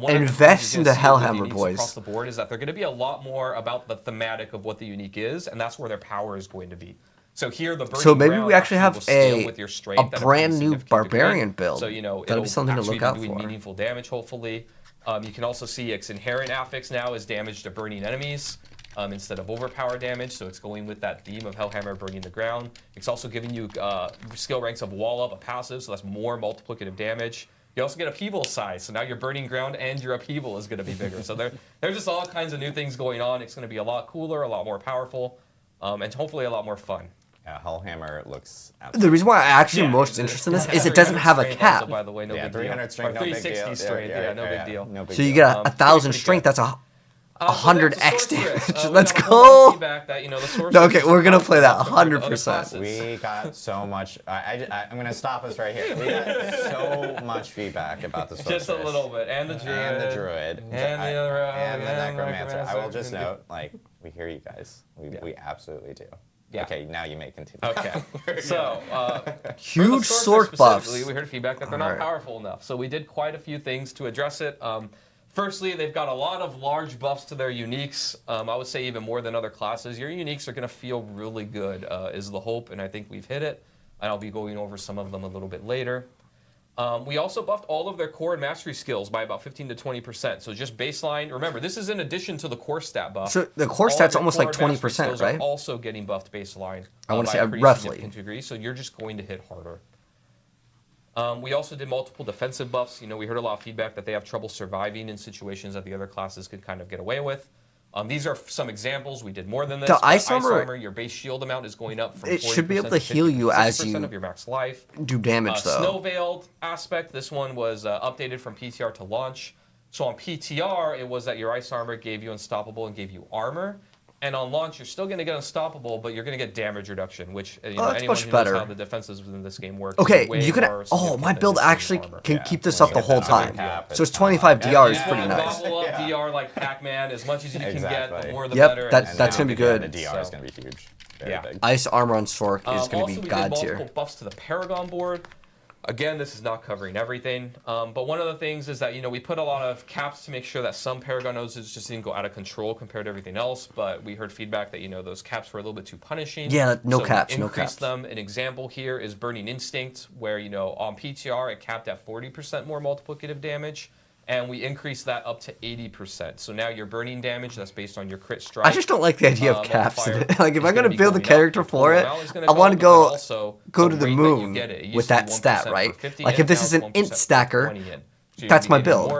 Speaker 4: Invest in the Hellhammer boys.
Speaker 6: Across the board is that they're going to be a lot more about the thematic of what the unique is, and that's where their power is going to be. So here, the burning
Speaker 4: maybe we actually have a brand new
Speaker 6: degree.
Speaker 4: Barbarian build.
Speaker 6: So
Speaker 4: that'll be something to look out for.
Speaker 6: Doing meaningful damage, hopefully. You can also see its inherent affix now is damage to burning enemies. Instead of overpower damage, so it's going with that theme of Hellhammer burning the ground. It's also giving you skill ranks of Wall Up, a passive, so that's more multiplicative damage. You also get Upheaval size, so now your burning ground and your Upheaval is going to be bigger. So there's just all kinds of new things going on. It's going to be a lot cooler, a lot more powerful, and hopefully a lot more fun.
Speaker 7: Yeah, Hellhammer looks
Speaker 4: the reason why I actually am most interested in this is it doesn't have a cap.
Speaker 6: Also, by the way, no big
Speaker 7: 300
Speaker 6: deal.
Speaker 7: strength, no big deal.
Speaker 6: 360 strength, no big deal.
Speaker 7: No big
Speaker 4: so you
Speaker 7: deal.
Speaker 4: get 1,000 strength. That's 100x damage. Let's
Speaker 6: go.
Speaker 4: Okay, we're gonna play that 100%.
Speaker 7: We got so much. I'm gonna stop us right here. We got so much feedback about the sorceress.
Speaker 6: Just a little bit, and the druid,
Speaker 7: and the necromancer. I will just note, we hear you guys. We absolutely do. Yeah. Okay, now you may continue.
Speaker 6: Okay. So,
Speaker 4: huge sword buffs.
Speaker 6: We heard feedback that they're not powerful enough. So we did quite a few things to address it. Firstly, they've got a lot of large buffs to their uniques. I would say even more than other classes. Your uniques are going to feel really good, is the hope, and I think we've hit it. And I'll be going over some of them a little bit later. We also buffed all of their core and mastery skills by about 15 to 20%. So just baseline. Remember, this is in addition to the core stat buff.
Speaker 4: So the core stat's almost like 20%, right?
Speaker 6: Are also getting buffed baseline.
Speaker 4: I want to say roughly.
Speaker 6: Degree, so you're just going to hit harder. We also did multiple defensive buffs. We heard a lot of feedback that they have trouble surviving in situations that the other classes could kind of get away with. These are some examples. We did more than this.
Speaker 4: The ice armor,
Speaker 6: your base shield amount is going up from 40%
Speaker 4: it should be able to
Speaker 6: to
Speaker 4: heal you as you
Speaker 6: of your max life.
Speaker 4: do damage, though.
Speaker 6: Snow veiled aspect. This one was updated from PTR to launch. So on PTR, it was that your ice armor gave you unstoppable and gave you armor. And on launch, you're still going to get unstoppable, but you're going to get damage reduction, which anyone
Speaker 4: much
Speaker 6: who
Speaker 4: better.
Speaker 6: knows how the defenses within this game work.
Speaker 4: Okay, you can. Oh, my build actually can keep this up the whole time. So it's 25 DR is pretty nice.
Speaker 6: Gobble up DR like Pac-Man, as much as you can get, the more the
Speaker 4: Yep,
Speaker 6: better.
Speaker 4: that's going to be good.
Speaker 7: The DR is going to be huge. Very big.
Speaker 4: Ice armor on Sork is going to be god
Speaker 6: also, we
Speaker 4: tier.
Speaker 6: did multiple buffs to the Paragon board. Again, this is not covering everything, but one of the things is that we put a lot of caps to make sure that some Paragon nodes just didn't go out of control compared to everything else. But we heard feedback that those caps were a little bit too punishing.
Speaker 4: Yeah, no
Speaker 6: so
Speaker 4: caps,
Speaker 6: we
Speaker 4: no
Speaker 6: increased
Speaker 4: caps.
Speaker 6: them. An example here is Burning Instinct, where on PTR it capped at 40% more multiplicative damage. And we increased that up to 80%. So now your burning damage, that's based on your crit strike.
Speaker 4: I just don't like the idea of caps in it. Like, if I'm going to build a character for it, I want to go to the moon with that stat, right? Like, if this is an int stacker, that's my build.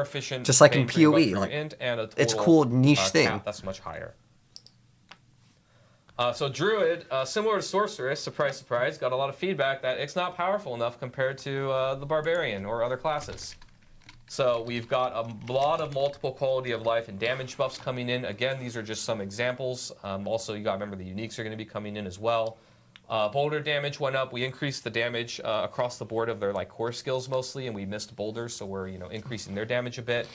Speaker 4: Just like in PoE. Like, it's a cool niche thing.
Speaker 6: That's much higher. So Druid, similar to Sorceress, surprise, surprise, got a lot of feedback that it's not powerful enough compared to the Barbarian or other classes. So we've got a lot of multiple quality of life and damage buffs coming in. Again, these are just some examples. Also, you got to remember the uniques are going to be coming in as well. Boulder damage went up. We increased the damage across the board of their core skills mostly, and we missed boulders, so we're increasing their damage a bit.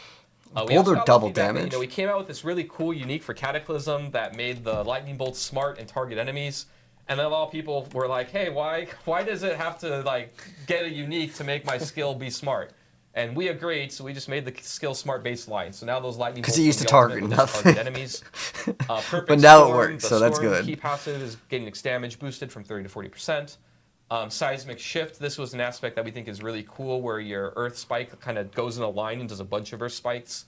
Speaker 4: Boulder double damage.
Speaker 6: We came out with this really cool unique for Cataclysm that made the lightning bolt smart and target enemies. And then a lot of people were like, "Hey, why does it have to get a unique to make my skill be smart?" And we agreed, so we just made the skill smart baseline. So now those lightning bolts
Speaker 4: because it used to target nothing.
Speaker 6: Enemies.
Speaker 4: But now it works, so that's good.
Speaker 6: Key passive is getting its damage boosted from 30 to 40%. Seismic shift. This was an aspect that we think is really cool, where your Earth spike kind of goes in a line and does a bunch of Earth spikes.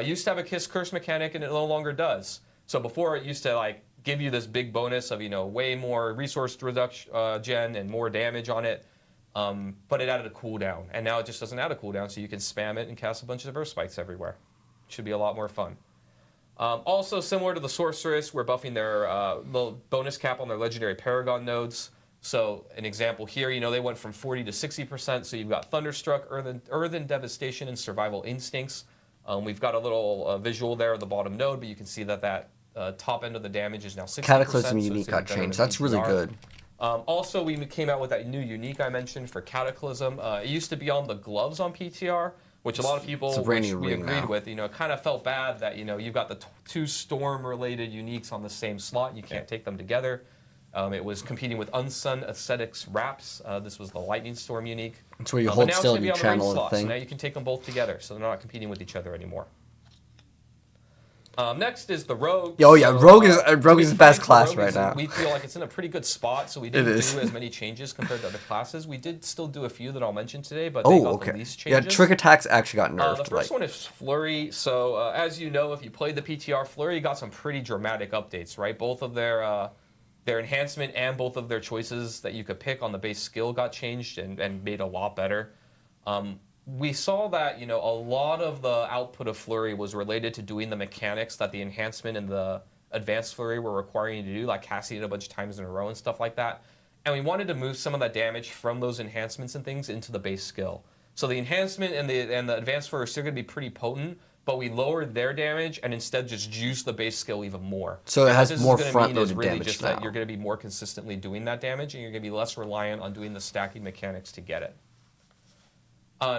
Speaker 6: Used to have a kiss curse mechanic, and it no longer does. So before it used to give you this big bonus of way more resource reduction gen and more damage on it. But it added a cooldown, and now it just doesn't add a cooldown, so you can spam it and cast a bunch of Earth spikes everywhere. Should be a lot more fun. Also, similar to the Sorceress, we're buffing their little bonus cap on their legendary Paragon nodes. So, an example here, they went from 40 to 60%, so you've got Thunderstruck, Earthen Devastation, and Survival Instincts. We've got a little visual there at the bottom node, but you can see that top end of the damage is now 60%.
Speaker 4: Cataclysm unique got changed. That's really good.
Speaker 6: Also, we came out with that new unique I mentioned for Cataclysm. It used to be on the gloves on PTR, which a lot of people we agreed with. It kind of felt bad that you've got the two storm-related uniques on the same slot. You can't take them together. It was competing with Unsun Aesthetics Wraps. This was the Lightning Storm unique.
Speaker 4: It's where you hold still and you channel the thing.
Speaker 6: So now you can take them both together, so they're not competing with each other anymore. Next is the Rogue.
Speaker 4: Oh yeah, Rogue is the best class right now.
Speaker 6: We feel like it's in a pretty good spot, so we didn't do as many changes compared to other classes. We did still do a few that I'll mention today, but they got the least changes.
Speaker 4: Yeah, trick attacks actually got nerfed.
Speaker 6: The first one is Flurry. So as you know, if you played the PTR, Flurry got some pretty dramatic updates, right? Both of their enhancement and both of their choices that you could pick on the base skill got changed and made a lot better. We saw that a lot of the output of Flurry was related to doing the mechanics that the enhancement and the advanced Flurry were requiring you to do, like casting it a bunch of times in a row and stuff like that. And we wanted to move some of that damage from those enhancements and things into the base skill. So the enhancement and the advanced Flurry are still going to be pretty potent, but we lowered their damage and instead just juiced the base skill even more.
Speaker 4: So it has more front-loaded damage
Speaker 6: just
Speaker 4: now.
Speaker 6: That you're going to be more consistently doing that damage, and you're going to be less reliant on doing the stacking mechanics to get it.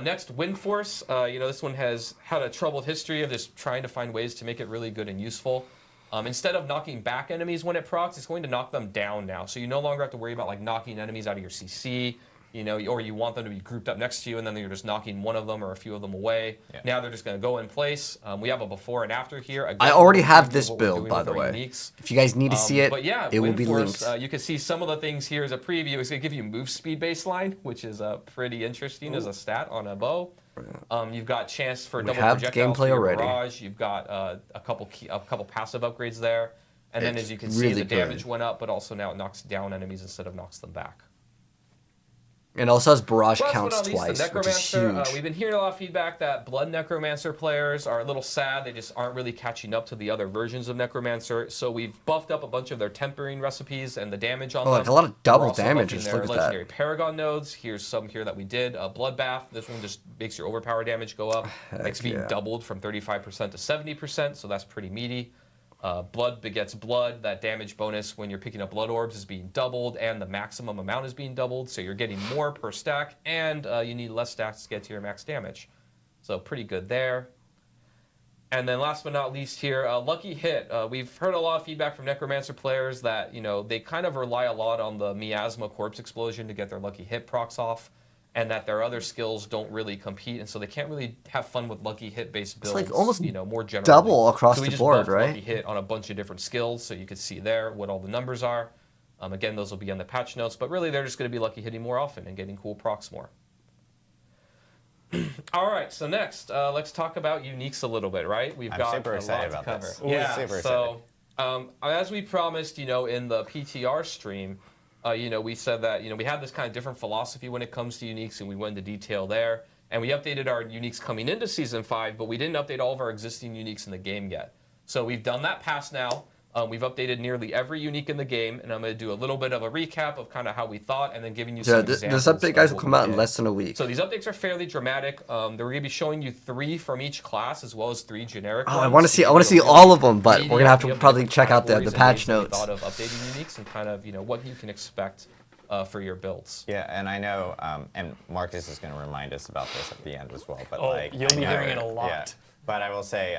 Speaker 6: Next, Wind Force. This one has had a troubled history of just trying to find ways to make it really good and useful. Instead of knocking back enemies when it procs, it's going to knock them down now. So you no longer have to worry about knocking enemies out of your CC, or you want them to be grouped up next to you, and then you're just knocking one of them or a few of them away. Yeah. Now they're just going to go in place. We have a before and after here. Again,
Speaker 4: I already have this build, by the way.
Speaker 6: Uniques.
Speaker 4: If you guys need to see it,
Speaker 6: but yeah,
Speaker 4: it will be linked.
Speaker 6: You can see some of the things here as a preview. It's going to give you move speed baseline, which is pretty interesting as a stat on a bow. You've got chance for double projectiles for your barrage. You've got a couple passive upgrades there. And then as you can see, the damage went up, but also now it knocks down enemies instead of knocks them back.
Speaker 4: And also has barrage
Speaker 6: Last
Speaker 4: counts
Speaker 6: but not least,
Speaker 4: twice,
Speaker 6: the
Speaker 4: which is
Speaker 6: Necromancer.
Speaker 4: huge.
Speaker 6: We've been hearing a lot of feedback that Blood Necromancer players are a little sad. They just aren't really catching up to the other versions of Necromancer. So we've buffed up a bunch of their tempering recipes and the damage on them.
Speaker 4: Like a lot of double
Speaker 6: We're also
Speaker 4: damage.
Speaker 6: buffing
Speaker 4: Just
Speaker 6: their
Speaker 4: look at that.
Speaker 6: legendary Paragon nodes. Here's some here that we did. Bloodbath. This one just makes your overpower damage go up. It's being doubled from 35% to 70%, so that's pretty meaty. Blood begets blood. That damage bonus when you're picking up blood orbs is being doubled, and the maximum amount is being doubled, so you're getting more per stack, and you need less stacks to get to your max damage. So pretty good there. And then last but not least here, Lucky Hit. We've heard a lot of feedback from Necromancer players that, you know, they kind of rely a lot on the Miasma Corpse Explosion to get their Lucky Hit procs off, and that their other skills don't really compete, and so they can't really have fun with Lucky Hit-based builds.
Speaker 4: It's like almost
Speaker 6: more generally.
Speaker 4: double across
Speaker 6: so we
Speaker 4: the
Speaker 6: just
Speaker 4: board,
Speaker 6: buffed
Speaker 4: right?
Speaker 6: Lucky Hit on a bunch of different skills, so you can see there what all the numbers are. Again, those will be on the patch notes, but really they're just going to be Lucky Hitting more often and getting cool procs more. All right, so next, let's talk about uniques a little bit, right?
Speaker 7: I'm super excited about this.
Speaker 6: Yeah,
Speaker 7: super
Speaker 6: so as we promised, in the PTR stream, we said that, we had this kind of different philosophy when it comes to uniques, and we went into detail there. And we updated our uniques coming into Season 5, but we didn't update all of our existing uniques in the game yet. So we've done that pass now. We've updated nearly every unique in the game, and I'm going to do a little bit of a recap of kind of how we thought, and then giving you some examples.
Speaker 4: This update, guys, will come out in less than a week.
Speaker 6: So these updates are fairly dramatic. We're going to be showing you 3 from each class, as well as 3 generic ones.
Speaker 4: I want to see all of them, but we're going to have to probably check out the patch notes.
Speaker 6: Thought of updating uniques and kind of what you can expect for your builds.
Speaker 7: Yeah, and I know, and Marcus is going to remind us about this at the end as well. But
Speaker 3: you'll be hearing it a lot.
Speaker 7: Yeah. But I will say,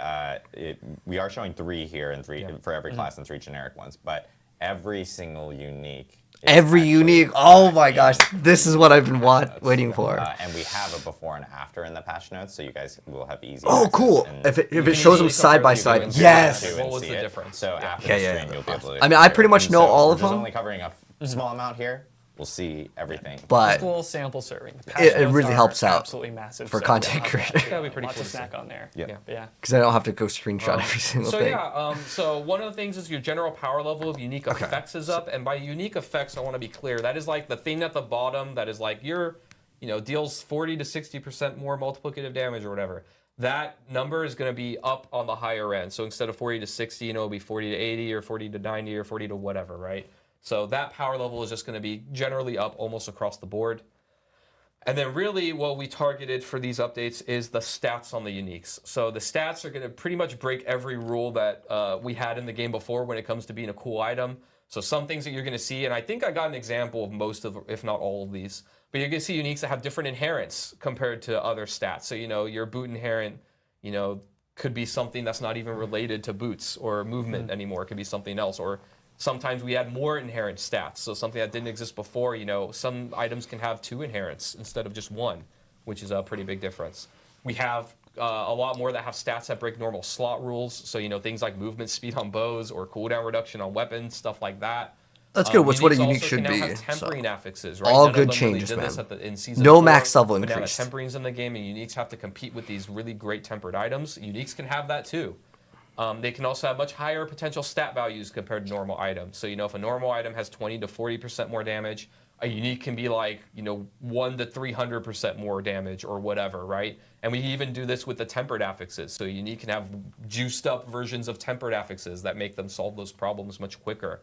Speaker 7: we are showing 3 here and 3 for every class and 3 generic ones. But every single unique.
Speaker 4: Oh my gosh, this is what I've been waiting for.
Speaker 7: And we have a before and after in the patch notes, so you guys will have easy.
Speaker 4: Oh, cool! If it shows them side by side, yes.
Speaker 7: What was the difference? So after the stream, you'll be able to.
Speaker 4: I mean, I pretty much know all of them.
Speaker 7: Only covering a small amount here. We'll see everything.
Speaker 4: But
Speaker 3: just a little sample serving.
Speaker 4: It really helps out.
Speaker 3: Absolutely massive
Speaker 4: for content creators.
Speaker 3: That'll be pretty cool to snack on there.
Speaker 7: Yeah.
Speaker 4: Because I don't have to go screenshot every single thing.
Speaker 6: So one of the things is your general power level of unique effects is up, and by unique effects, I want to be clear. That is like the thing at the bottom that is like your, deals 40 to 60% more multiplicative damage or whatever. That number is going to be up on the higher end. So instead of 40 to 60, it'll be 40 to 80 or 40 to 90 or 40 to whatever, right? So that power level is just going to be generally up almost across the board. And then really what we targeted for these updates is the stats on the uniques. So the stats are going to pretty much break every rule that we had in the game before when it comes to being a cool item. So some things that you're going to see, and I think I got an example of most of, if not all of these, but you're going to see uniques that have different inherents compared to other stats. So, your boot inherent, could be something that's not even related to boots or movement anymore. It could be something else. Or sometimes we add more inherent stats, so something that didn't exist before. Some items can have 2 inherents instead of just 1, which is a pretty big difference. We have a lot more that have stats that break normal slot rules, so things like movement speed on bows or cooldown reduction on weapons, stuff like that.
Speaker 4: That's good. What's what a unique should be.
Speaker 6: Have tempering affixes, right?
Speaker 4: All good changes, man.
Speaker 6: In Season
Speaker 4: no
Speaker 6: 4,
Speaker 4: max level
Speaker 6: increase. But now that
Speaker 4: increase.
Speaker 6: tempering's in the game, and uniques have to compete with these really great tempered items. Uniques can have that too. They can also have much higher potential stat values compared to normal items. So, if a normal item has 20 to 40% more damage, a unique can be like, 1 to 300% more damage or whatever, right? And we even do this with the tempered affixes. So, unique can have juiced up versions of tempered affixes that make them solve those problems much quicker.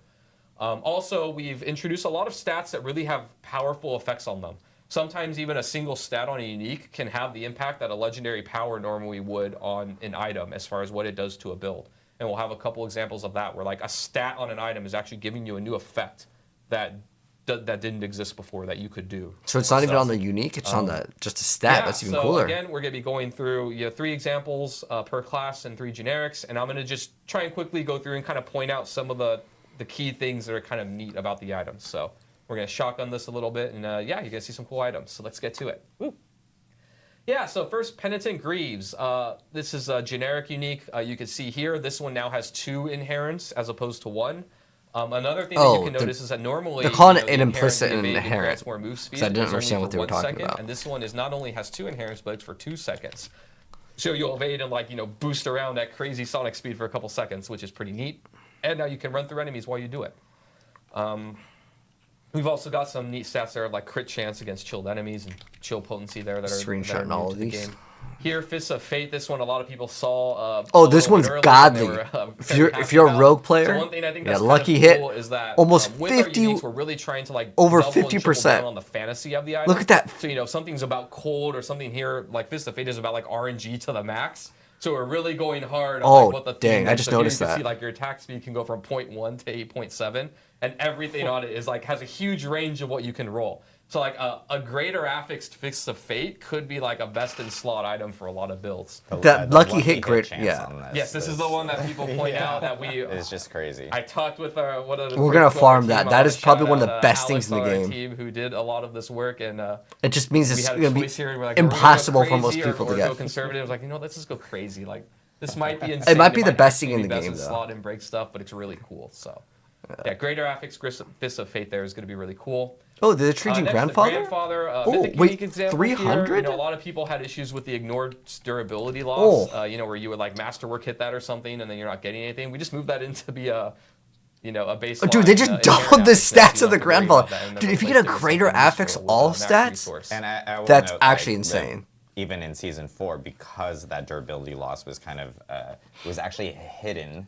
Speaker 6: Also, we've introduced a lot of stats that really have powerful effects on them. Sometimes even a single stat on a unique can have the impact that a legendary power normally would on an item as far as what it does to a build. And we'll have a couple examples of that where like a stat on an item is actually giving you a new effect that didn't exist before that you could do.
Speaker 4: So it's not even on the unique, it's on the just a stat. That's even cooler.
Speaker 6: Again, we're going to be going through 3 examples per class and 3 generics, and I'm going to just try and quickly go through and kind of point out some of the key things that are kind of neat about the items. So we're going to shotgun this a little bit, and you're going to see some cool items. So let's get to it. Woo. Yeah, so first, Penitent Greaves. This is a generic unique. You can see here, this one now has 2 inherents as opposed to 1. Another thing that you can notice is that normally
Speaker 4: they're calling it an implicit and an inherent.
Speaker 6: More move speed.
Speaker 4: I didn't understand what they were talking about.
Speaker 6: And this one is not only has 2 inherents, but it's for 2 seconds. So you'll evade and boost around at crazy sonic speed for a couple seconds, which is pretty neat. And now you can run through enemies while you do it. We've also got some neat stats there, like crit chance against chilled enemies and chill potency there that are
Speaker 4: screenshotting all of these.
Speaker 6: Here, Fists of Fate. This one, a lot of people saw.
Speaker 4: This one's godly. If you're a rogue player,
Speaker 6: so one thing I think that's
Speaker 4: lucky
Speaker 6: kind of
Speaker 4: hit.
Speaker 6: Cool is that
Speaker 4: almost
Speaker 6: with
Speaker 4: 50.
Speaker 6: Our uniques, we're really trying to like
Speaker 4: over
Speaker 6: double and triple
Speaker 4: 50%
Speaker 6: down on the fantasy of the item.
Speaker 4: Look at that.
Speaker 6: So if something's about cold or something here, like Fist of Fate is about like RNG to the max. So we're really going hard on what the theme is.
Speaker 4: I just noticed
Speaker 6: you can
Speaker 4: that.
Speaker 6: See like your attack speed can go from 0.1 to 8.7, and everything on it is like has a huge range of what you can roll. So like a greater affixed Fist of Fate could be like a best in slot item for a lot of builds.
Speaker 4: That lucky hit great,
Speaker 6: Yes, this is the one that people point out that we.
Speaker 7: It's just crazy.
Speaker 6: I talked with one of the.
Speaker 4: We're gonna farm that. That is probably one of the best things in the game.
Speaker 6: Team who did a lot of this work, and
Speaker 4: it just means it's gonna be
Speaker 6: like,
Speaker 4: impossible for most people to
Speaker 6: go
Speaker 4: get.
Speaker 6: Conservative, like let's just go crazy. Like this might be insane.
Speaker 4: It might be the best thing in the game, though.
Speaker 6: Slot and break stuff, but it's really cool. So yeah, greater affix Fist of Fate there is going to be really cool.
Speaker 4: Oh, the Trojan Grandfather?
Speaker 6: Wait,
Speaker 4: 300?
Speaker 6: A lot of people had issues with the ignored durability loss. Where you would like masterwork hit that or something, and then you're not getting anything. We just moved that in to be a baseline.
Speaker 4: Dude, they just doubled the stats of the Grandfather. Dude, if you get a greater affix all stats,
Speaker 7: and
Speaker 4: that's actually insane.
Speaker 7: Even in Season 4, because that durability loss was kind of was actually a hidden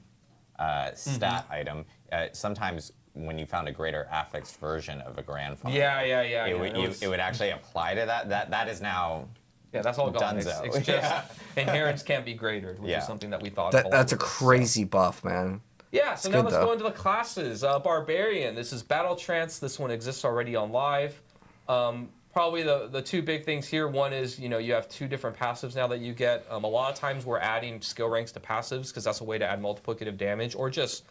Speaker 7: stat item. Sometimes when you found a greater affixed version of a Grandfather, it would actually apply to that. That is now
Speaker 6: that's all gone.
Speaker 7: Dunzo.
Speaker 6: It's just inherents can't be greater, which is something that we thought.
Speaker 4: That's a crazy buff, man.
Speaker 6: Yeah, so now let's go into the classes. Barbarian. This is Battle Trance. This one exists already on live. Probably the two big things here. One is, you have two different passives now that you get. A lot of times we're adding skill ranks to passives because that's a way to add multiplicative damage or just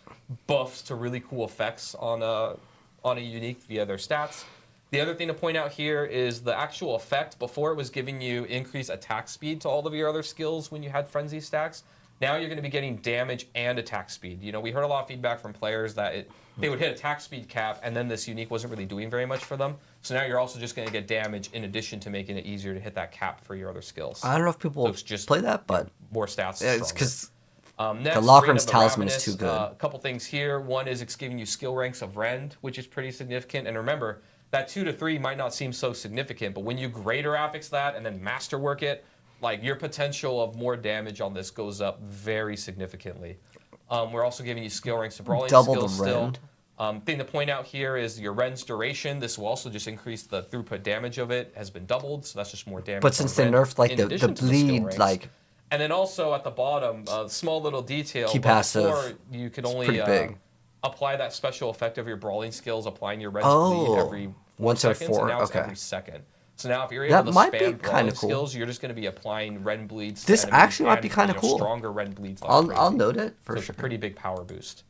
Speaker 6: buffs to really cool effects on a unique via their stats. The other thing to point out here is the actual effect. Before it was giving you increased attack speed to all of your other skills when you had frenzy stacks. Now you're going to be getting damage and attack speed. We heard a lot of feedback from players that they would hit attack speed cap, and then this unique wasn't really doing very much for them. So now you're also just going to get damage in addition to making it easier to hit that cap for your other skills.
Speaker 4: I don't know if people just play that, but
Speaker 6: more stats.
Speaker 4: Yeah, it's because the Lockeram's Talisman is too good.
Speaker 6: A couple things here. One is it's giving you skill ranks of Rend, which is pretty significant. And remember, that 2 to 3 might not seem so significant, but when you greater affix that and then masterwork it, like your potential of more damage on this goes up very significantly. We're also giving you skill ranks to brawling skills still. Thing to point out here is your Rend's duration. This will also just increase the throughput damage of it. Has been doubled, so that's just more damage.
Speaker 4: But since they nerfed like the bleed, like.
Speaker 6: And then also at the bottom, a small little detail.
Speaker 4: Key passive.
Speaker 6: Before you could only apply that special effect of your brawling skills, applying your Rend's bleed every 4 seconds. And now it's every second. So now if you're able to spam brawling skills, you're just going to be applying Rend bleeds.
Speaker 4: This actually might be kind of cool.
Speaker 6: Stronger Rend bleeds.
Speaker 4: I'll note it for sure.
Speaker 6: It's a pretty big power boost.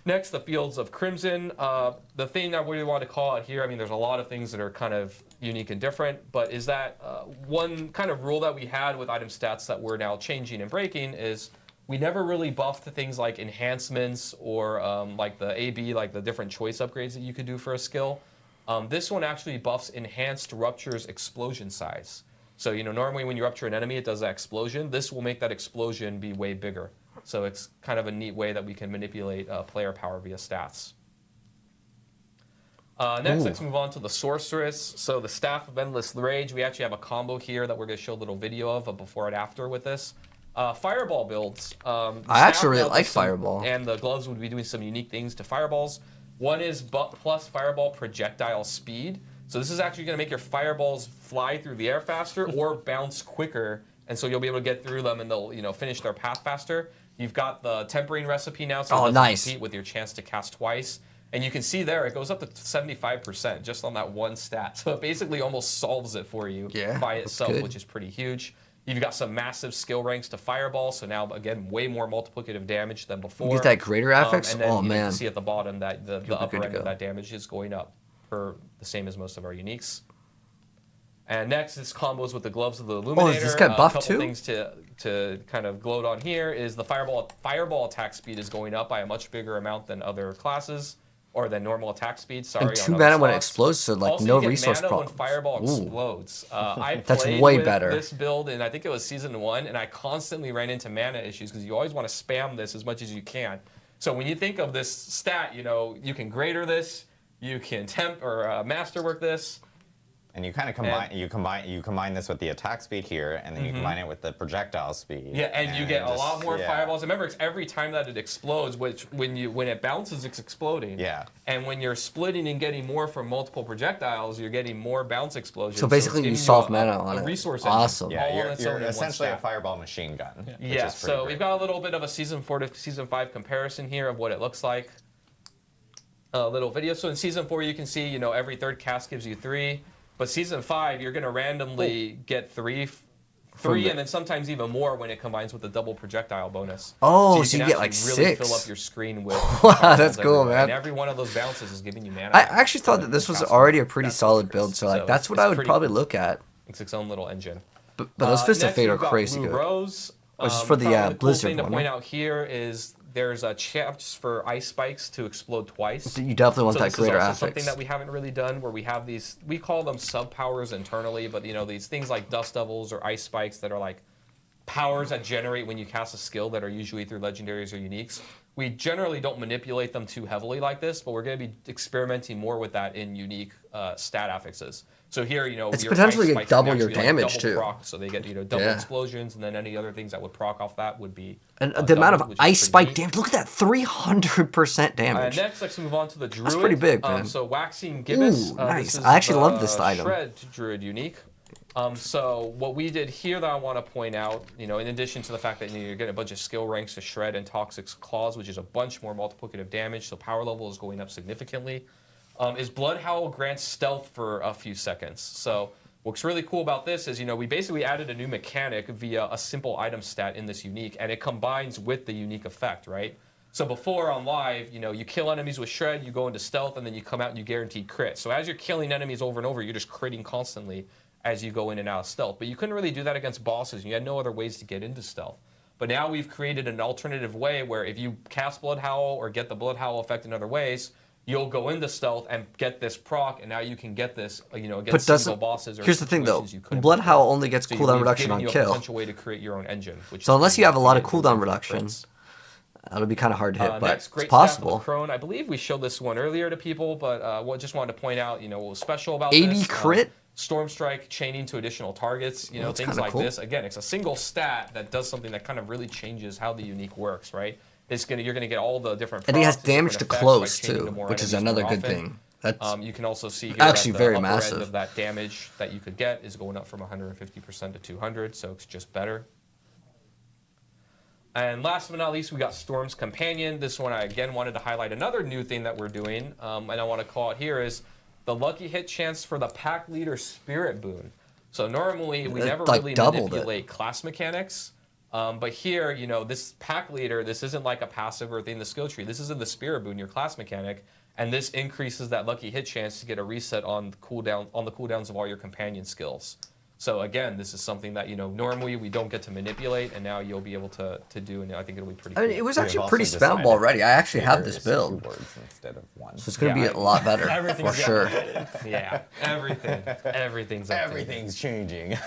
Speaker 6: Next, the Fields of Crimson. The thing that we want to call out here, there's a lot of things that are kind of unique and different, but is that one kind of rule that we had with item stats that we're now changing and breaking is we never really buffed things like enhancements or like the AB, like the different choice upgrades that you could do for a skill. This one actually buffs Enhanced Rupture's explosion size. So, normally when you rupture an enemy, it does that explosion. This will make that explosion be way bigger. So it's kind of a neat way that we can manipulate player power via stats. Next, let's move on to the Sorceress. So the Staff of Endless Rage, we actually have a combo here that we're going to show a little video of before and after with this. Fireball builds.
Speaker 4: I actually really like Fireball.
Speaker 6: And the gloves would be doing some unique things to fireballs. One is plus fireball projectile speed. So this is actually going to make your fireballs fly through the air faster or bounce quicker, and so you'll be able to get through them and they'll finish their path faster. You've got the tempering recipe now, so it doesn't compete with your chance to cast twice. And you can see there it goes up to 75% just on that one stat. So it basically almost solves it for you by itself, which is pretty huge. You've got some massive skill ranks to Fireball, so now, again, way more multiplicative damage than before.
Speaker 4: You get that greater affix?
Speaker 6: And then you can see at the bottom that the upper end of that damage is going up per the same as most of our uniques. And next is combos with the Gloves of the Illuminator.
Speaker 4: Oh, does this get buffed too?
Speaker 6: A couple things to kind of gloat on here is the Fireball attack speed is going up by a much bigger amount than other classes. Or than normal attack speed, sorry.
Speaker 4: And 2 mana when it explodes, so like
Speaker 6: also,
Speaker 4: no
Speaker 6: you get
Speaker 4: resource
Speaker 6: mana
Speaker 4: problems.
Speaker 6: When Fireball explodes. I
Speaker 4: That's
Speaker 6: played
Speaker 4: way
Speaker 6: with
Speaker 4: better.
Speaker 6: This build, and I think it was Season 1, and I constantly ran into mana issues because you always want to spam this as much as you can. So when you think of this stat, you can greater this, You can temp or masterwork this.
Speaker 7: And you kind of combine this with the attack speed here, and then you combine it with the projectile speed.
Speaker 6: Yeah, and you get a lot more fireballs. Remember, it's every time that it explodes, which when it bounces, it's exploding.
Speaker 7: Yeah.
Speaker 6: And when you're splitting and getting more from multiple projectiles, you're getting more bounce explosions.
Speaker 4: So basically, you solve mana on it.
Speaker 6: Resource
Speaker 4: awesome.
Speaker 7: Yeah, you're essentially a fireball machine gun.
Speaker 6: Yeah. So we've got a little bit of a Season 4 to Season 5 comparison here of what it looks like. A little video. So in Season 4, you can see, every third cast gives you 3. But Season 5, you're going to randomly get 3, and then sometimes even more when it combines with the double projectile bonus.
Speaker 4: Oh, so you get like
Speaker 6: really
Speaker 4: 6.
Speaker 6: fill up your screen with.
Speaker 4: Wow, that's cool, man.
Speaker 6: And every one of those bounces is giving you mana.
Speaker 4: I actually thought that this was already a pretty solid build, so that's what I would probably look at.
Speaker 6: It's its own little engine.
Speaker 4: But those Fists of Fate are crazy good.
Speaker 6: Rose,
Speaker 4: which is for the Blizzard
Speaker 6: thing to
Speaker 4: one.
Speaker 6: point out here is there's a chance for ice spikes to explode twice.
Speaker 4: You definitely want that greater affix.
Speaker 6: Something that we haven't really done, where we have these, we call them sub powers internally, but these things like dust devils or ice spikes that are like powers that generate when you cast a skill that are usually through legendaries or uniques. We generally don't manipulate them too heavily like this, but we're going to be experimenting more with that in unique stat affixes. So here,
Speaker 4: it's potentially
Speaker 6: like
Speaker 4: double your damage
Speaker 6: double
Speaker 4: too.
Speaker 6: Proc, so they get double explosions, and then any other things that would proc off that would be.
Speaker 4: And the amount of ice spike damage. Look at that, 300% damage.
Speaker 6: Next, let's move on to the Druid.
Speaker 4: That's pretty big, man.
Speaker 6: So Waxing Gibbous.
Speaker 4: Nice. I actually love this item.
Speaker 6: Shred Druid unique. So what we did here that I want to point out, in addition to the fact that you're getting a bunch of skill ranks to Shred and Toxic Claws, which is a bunch more multiplicative damage, so power level is going up significantly, is Blood Howl grants stealth for a few seconds. So what's really cool about this is, we basically added a new mechanic via a simple item stat in this unique, and it combines with the unique effect, right? So before on live, you kill enemies with Shred, you go into stealth, and then you come out and you guarantee crit. So as you're killing enemies over and over, you're just critting constantly as you go in and out of stealth. But you couldn't really do that against bosses. You had no other ways to get into stealth. But now we've created an alternative way where if you cast Blood Howl or get the Blood Howl effect in other ways, you'll go into stealth and get this proc, and now you can get this, against single bosses. Or
Speaker 4: here's the thing, though. Blood Howl only gets cooldown reduction on kill.
Speaker 6: A potential way to create your own engine.
Speaker 4: So unless you have a lot of cooldown reductions, that'll be kind of hard to hit, but it's possible.
Speaker 6: Crone. I believe we showed this one earlier to people, but just wanted to point out, what was special about
Speaker 4: 80
Speaker 6: this.
Speaker 4: crit?
Speaker 6: Storm Strike chaining to additional targets, things like this. Again, it's a single stat that does something that kind of really changes how the unique works, right? You're gonna get all the different.
Speaker 4: And he has damage to close too, which is another good thing. That's
Speaker 6: you can also see here
Speaker 4: actually
Speaker 6: that the
Speaker 4: very
Speaker 6: upper
Speaker 4: massive.
Speaker 6: end of that damage that you could get is going up from 150% to 200, so it's just better. And last but not least, we got Storm's Companion. This one I again wanted to highlight another new thing that we're doing, and I want to call it here is the lucky hit chance for the pack leader spirit boon. So normally we never really manipulate class mechanics, but here, this pack leader, this isn't like a passive or thing in the skill tree. This is in the spirit boon, your class mechanic, and this increases that lucky hit chance to get a reset on the cooldowns of all your companion skills. So again, this is something that normally we don't get to manipulate, and now you'll be able to do, and I think it'll be pretty cool.
Speaker 4: I mean, it was actually pretty spammable already. I actually have this build,
Speaker 7: instead of one.
Speaker 4: So it's going to be a lot better for sure.
Speaker 6: Yeah, everything's
Speaker 7: changing.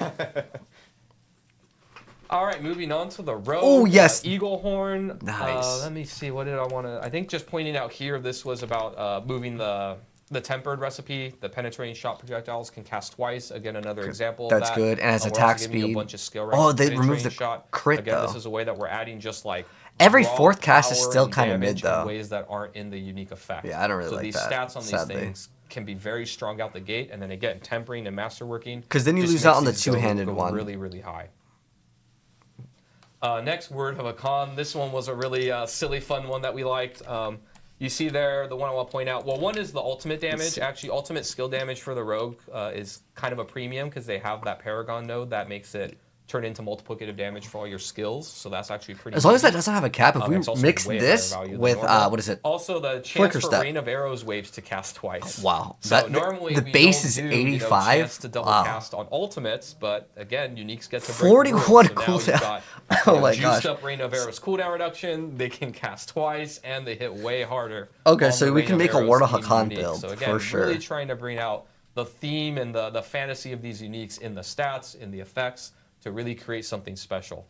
Speaker 6: All right, moving on to the rogue.
Speaker 4: Oh yes,
Speaker 6: Eagle Horn.
Speaker 4: Nice.
Speaker 6: Let me see. What did I want to? I think just pointing out here, this was about moving the tempered recipe. The penetrating shot projectiles can cast twice. Again, another example of that.
Speaker 4: That's good, and has attack speed.
Speaker 6: A bunch of skill ranks
Speaker 4: they removed the crit
Speaker 6: Again,
Speaker 4: though.
Speaker 6: This is a way that we're adding just like
Speaker 4: every fourth cast is still kind of mid though.
Speaker 6: In ways that aren't in the unique effect.
Speaker 4: Yeah, I don't really like that.
Speaker 6: So these stats on these things can be very strong out the gate, and then again, tempering and masterworking.
Speaker 4: Because then you lose out on the two-handed one.
Speaker 6: Really, really high. Next, Word of a Con. This one was a really silly, fun one that we liked. You see there, the one I want to point out. Well, one is the ultimate damage. Actually, ultimate skill damage for the Rogue is kind of a premium because they have that Paragon node that makes it turn into multiplicative damage for all your skills. So that's actually pretty.
Speaker 4: As long as that doesn't have a cap, if we mix this with what is it?
Speaker 6: Also, the chance for Rain of Arrows waves to cast twice.
Speaker 4: Oh, wow.
Speaker 6: So normally
Speaker 4: the base is 85.
Speaker 6: Chance to double cast on ultimates, but again, uniques get to break
Speaker 4: 41
Speaker 6: so
Speaker 4: cooldown.
Speaker 6: Oh
Speaker 4: my gosh.
Speaker 6: Juiced up Rain of Arrows cooldown reduction. They can cast twice and they hit way harder.
Speaker 4: Okay, so we can make a Ward of Hakan build
Speaker 6: so again,
Speaker 4: for sure.
Speaker 6: Really trying to bring out the theme and the fantasy of these uniques in the stats, in the effects, to really create something special.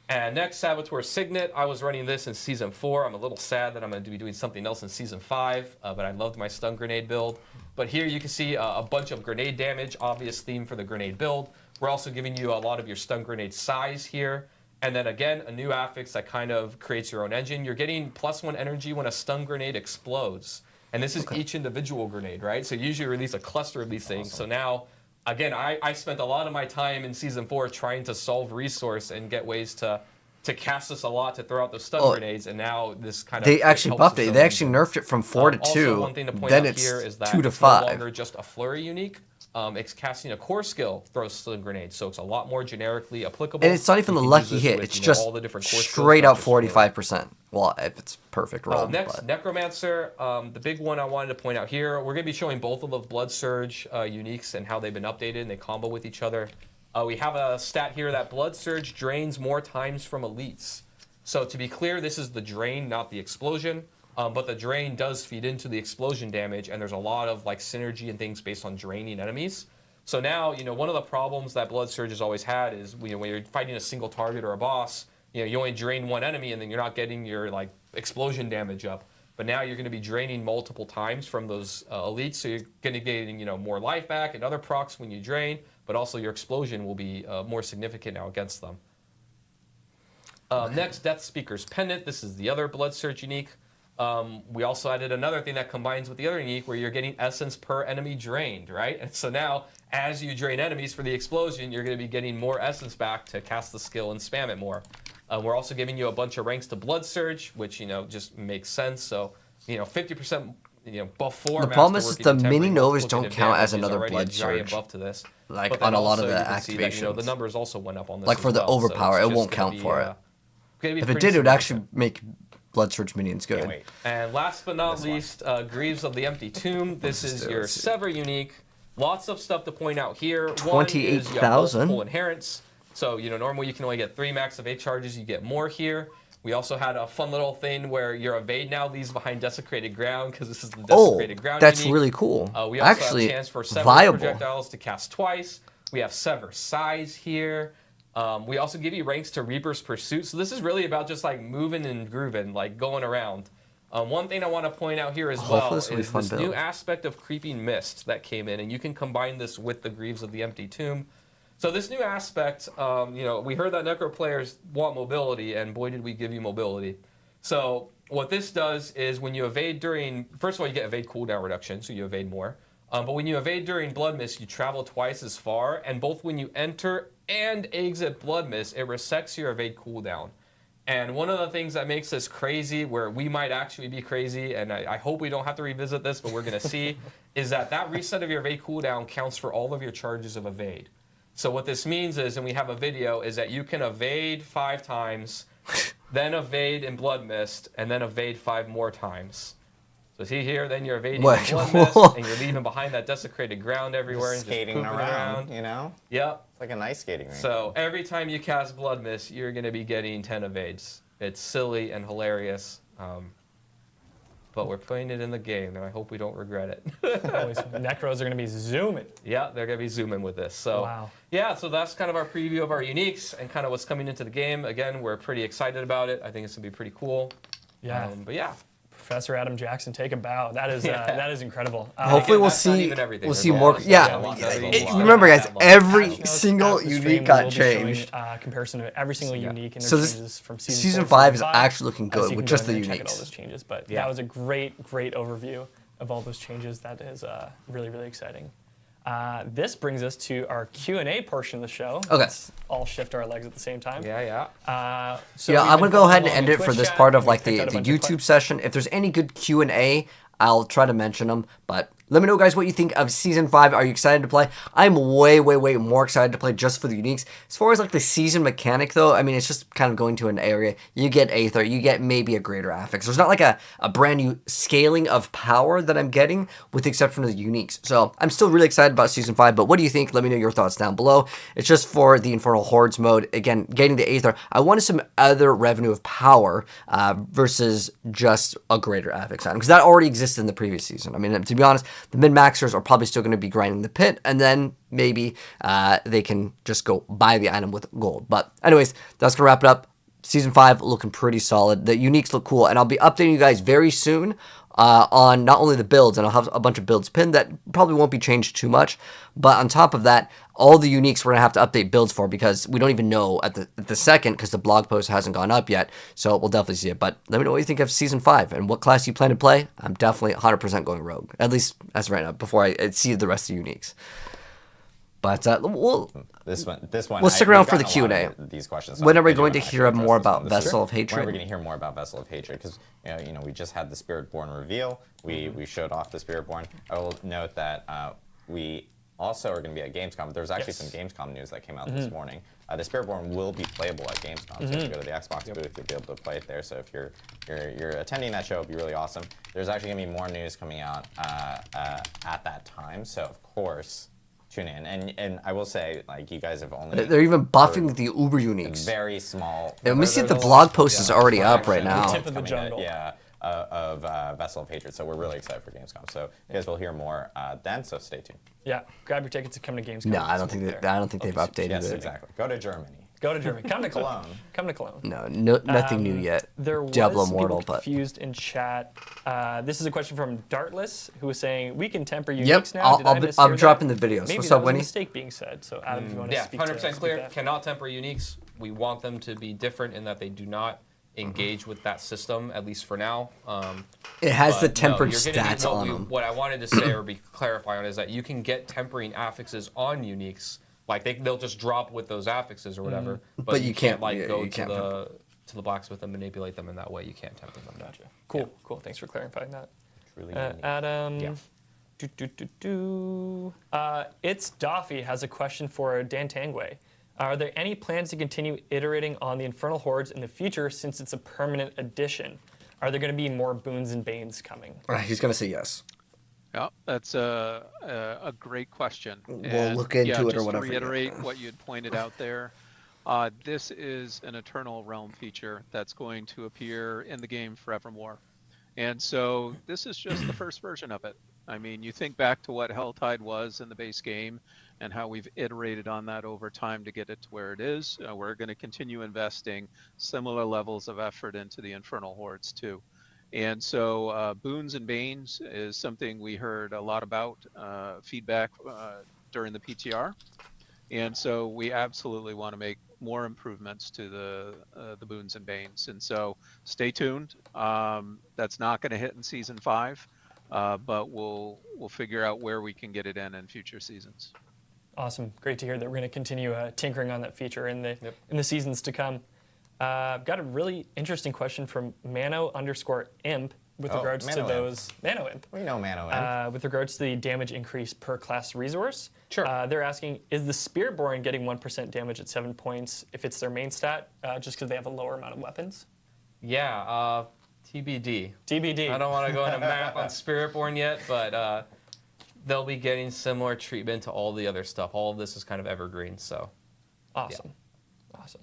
Speaker 6: And next, Saboteur Signet. I was running this in Season 4. I'm a little sad that I'm going to be doing something else in Season 5, but I loved my stun grenade build. But here you can see a bunch of grenade damage, obvious theme for the grenade build. We're also giving you a lot of your stun grenade size here. And then again, a new affix that kind of creates your own engine. You're getting +1 energy when a stun grenade explodes. And this is each individual grenade, right? So you usually release a cluster of these things. So now, again, I spent a lot of my time in Season 4 trying to solve resource and get ways to cast this a lot to throw out those stun grenades, and now this kind of...
Speaker 4: They actually buffed it. They actually nerfed it from 4 to 2.
Speaker 6: One thing to point
Speaker 4: then
Speaker 6: out
Speaker 4: it's
Speaker 6: here is that
Speaker 4: 2 to
Speaker 6: it's
Speaker 4: 5.
Speaker 6: no longer just a flurry unique. It's casting a core skill, throws stun grenades, so it's a lot more generically applicable.
Speaker 4: And it's not even the lucky hit. It's just straight out 45%. Well, if it's perfect roll.
Speaker 6: Next, Necromancer. The big one I wanted to point out here. We're going to be showing both of the Blood Surge uniques and how they've been updated and they combo with each other. We have a stat here that Blood Surge drains more times from elites. So to be clear, this is the drain, not the explosion. But the drain does feed into the explosion damage, and there's a lot of like synergy and things based on draining enemies. So now, one of the problems that Blood Surge has always had is when you're fighting a single target or a boss, you only drain one enemy, and then you're not getting your like explosion damage up. But now you're going to be draining multiple times from those elites, so you're going to get more life back and other procs when you drain, but also your explosion will be more significant now against them. Next, Death Speaker's Pendant. This is the other Blood Surge unique. We also added another thing that combines with the other unique where you're getting essence per enemy drained, right? And so now, as you drain enemies for the explosion, you're going to be getting more essence back to cast the skill and spam it more. We're also giving you a bunch of ranks to Blood Surge, which, just makes sense. So, 50%, before
Speaker 4: the problem is the mini novas don't count as another Blood Surge.
Speaker 6: Buff to this.
Speaker 4: Like on a lot of the activations.
Speaker 6: That, the numbers also went up on this.
Speaker 4: Like for the overpower, it won't count for it. If it did, it would actually make Blood Surge minions good.
Speaker 6: And last but not least, Greaves of the Empty Tomb. This is your Sever unique. Lots of stuff to point out here.
Speaker 4: 28,000.
Speaker 6: Multiple inherents. So, normally you can only get 3 max of 8 charges. You get more here. We also had a fun little thing where your evade now leaves behind Desecrated Ground because this is the Desecrated Ground
Speaker 4: that's
Speaker 6: unique.
Speaker 4: really cool.
Speaker 6: We also
Speaker 4: actually,
Speaker 6: have a chance for Sever projectiles to cast twice. We have Sever Size here. We also give you ranks to Reaper's Pursuit. So this is really about just like moving and grooving, like going around. One thing I want to point out here as well is this new aspect of Creeping Mist that came in, and you can combine this with the Greaves of the Empty Tomb. So this new aspect, we heard that Necro players want mobility, and boy did we give you mobility. So what this does is when you evade during, first of all, you get evade cooldown reduction, so you evade more. But when you evade during Blood Mist, you travel twice as far, and both when you enter and exit Blood Mist, it resets your evade cooldown. And one of the things that makes this crazy, where we might actually be crazy, and I hope we don't have to revisit this, but we're going to see, is that reset of your evade cooldown counts for all of your charges of evade. So what this means is, and we have a video, is that you can evade 5 times, then evade in Blood Mist, and then evade 5 more times. So see here, then you're evading Blood Mist, and you're leaving behind that Desecrated Ground everywhere and
Speaker 7: skating
Speaker 6: just around. Yep.
Speaker 7: It's like a nice skating rink.
Speaker 6: So every time you cast Blood Mist, you're going to be getting 10 evades. It's silly and hilarious, but we're putting it in the game, and I hope we don't regret it.
Speaker 5: Necros are going to be zooming.
Speaker 6: Yeah, they're going to be zooming with this. So,
Speaker 5: wow.
Speaker 6: Yeah, so that's kind of our preview of our uniques and kind of what's coming into the game. Again, we're pretty excited about it. I think it's going to be pretty cool.
Speaker 5: Yeah.
Speaker 6: But yeah.
Speaker 5: Professor Adam Jackson, take a bow. That is incredible.
Speaker 4: Hopefully we'll see more. Yeah, remember guys, every single unique got changed.
Speaker 5: Comparison of every single unique.
Speaker 4: So this from season 5 is actually looking good with just the uniques.
Speaker 5: Check out all those changes, but that was a great overview of all those changes. That is really, really exciting. This brings us to our Q&A portion of the show.
Speaker 4: Okay.
Speaker 5: Let's all shift our legs at the same time.
Speaker 6: Yeah.
Speaker 5: So
Speaker 4: I'm going to go ahead and end it for this part of like the YouTube session. If there's any good Q&A, I'll try to mention them, but let me know, guys, what you think of Season 5. Are you excited to play? I'm way more excited to play just for the uniques. As far as, like, the season mechanic, though, I mean, it's just kind of going to an area. You get Aether. You get maybe a greater affix. There's not, like, a brand new scaling of power that I'm getting, with the exception of the uniques. So I'm still really excited about Season 5, but what do you think? Let me know your thoughts down below. It's just for the Infernal Hordes mode. Again, getting the Aether. I wanted some other revenue of power versus just a greater affix item, because that already existed in the previous season. I mean, to be honest, the min-maxers are probably still going to be grinding the pit, and then maybe they can just go buy the item with gold. But anyways, that's going to wrap it up. Season 5 looking pretty solid. The uniques look cool, and I'll be updating you guys very soon on not only the builds, and I'll have a bunch of builds pinned that probably won't be changed too much, but on top of that, all the uniques we're going to have to update builds for because we don't even know at the second because the blog post hasn't gone up yet, so we'll definitely see it. But let me know what you think of Season 5 and what class you plan to play. I'm definitely 100% going Rogue, at least as of right now, before I see the rest of the uniques. But
Speaker 7: this one.
Speaker 4: We'll stick around for the Q&A.
Speaker 7: These questions.
Speaker 4: When are we going to hear more about Vessel of Hatred?
Speaker 7: When are we going to hear more about Vessel of Hatred? Because we just had the Spiritborn reveal. We showed off the Spiritborn. I will note that we also are going to be at Gamescom. There's actually some Gamescom news that came out this morning. The Spiritborn will be playable at Gamescom. So if you go to the Xbox booth, you'll be able to play it there. So if you're attending that show, it'll be really awesome. There's actually going to be more news coming out at that time. So of course, tune in. And I will say, like, you guys have only...
Speaker 4: They're even buffing the Uber uniques.
Speaker 7: Very small...
Speaker 4: And we see that the blog post is already up right now.
Speaker 3: The tip of the jungle.
Speaker 7: Of Vessel of Hatred. So we're really excited for Gamescom. So you guys will hear more then, so stay tuned.
Speaker 3: Yeah, grab your tickets to come to Gamescom.
Speaker 4: No, I don't think they've updated it.
Speaker 7: Yes, exactly. Go to Germany.
Speaker 3: Go to Germany. Come to Cologne. Come to Cologne.
Speaker 4: No, nothing new yet.
Speaker 3: There was
Speaker 4: Diablo
Speaker 3: people
Speaker 4: Immortal,
Speaker 3: confused in chat. This is a question from Dartless, who was saying, we can temper uniques
Speaker 4: Yep,
Speaker 3: now.
Speaker 4: I'm dropping the videos.
Speaker 3: Maybe
Speaker 4: What's
Speaker 3: that
Speaker 4: up,
Speaker 3: was
Speaker 4: Winnie?
Speaker 3: a mistake being said. So Adam, if you want to speak
Speaker 6: 100%
Speaker 3: to
Speaker 6: clear.
Speaker 3: that.
Speaker 6: Cannot temper uniques. We want them to be different in that they do not engage with that system, at least for now.
Speaker 4: It has the tempered
Speaker 6: you're
Speaker 4: stats on them.
Speaker 6: What I wanted to say or be clarify on is that you can get tempering affixes on uniques. Like they'll just drop with those affixes or whatever. But you can't go to the blacksmith and manipulate them in that way. You can't temper them.
Speaker 3: Gotcha. Cool. Cool. Thanks for clarifying that.
Speaker 7: Really
Speaker 3: Adam.
Speaker 6: Yeah.
Speaker 3: It's Doffy has a question for Dan Tangway. Are there any plans to continue iterating on the Infernal Hordes in the future since it's a permanent addition? Are there going to be more boons and banes coming?
Speaker 4: He's going to say yes.
Speaker 8: Yeah, that's a great question.
Speaker 4: We'll look into it or whatever.
Speaker 8: To reiterate what you had pointed out there, this is an Eternal Realm feature that's going to appear in the game forevermore. And so this is just the first version of it. I mean, you think back to what Helltide was in the base game and how we've iterated on that over time to get it to where it is. We're going to continue investing similar levels of effort into the Infernal Hordes too. And so boons and banes is something we heard a lot about feedback during the PTR. And so we absolutely want to make more improvements to the boons and banes. And so stay tuned. That's not going to hit in Season 5, but we'll figure out where we can get it in future seasons.
Speaker 3: Awesome. Great to hear that we're going to continue tinkering on that feature in the seasons to come. I've got a really interesting question from Mano_imp with regards to those... Mano Imp.
Speaker 7: We know Mano Imp.
Speaker 3: With regards to the damage increase per class resource.
Speaker 6: Sure.
Speaker 3: They're asking, is the Spiritborn getting 1% damage at 7 points if it's their main stat, just because they have a lower amount of weapons?
Speaker 6: Yeah, TBD.
Speaker 3: TBD.
Speaker 6: I don't want to go into math on Spiritborn yet, but they'll be getting similar treatment to all the other stuff. All of this is kind of evergreen, so.
Speaker 3: Awesome. Yeah. Awesome.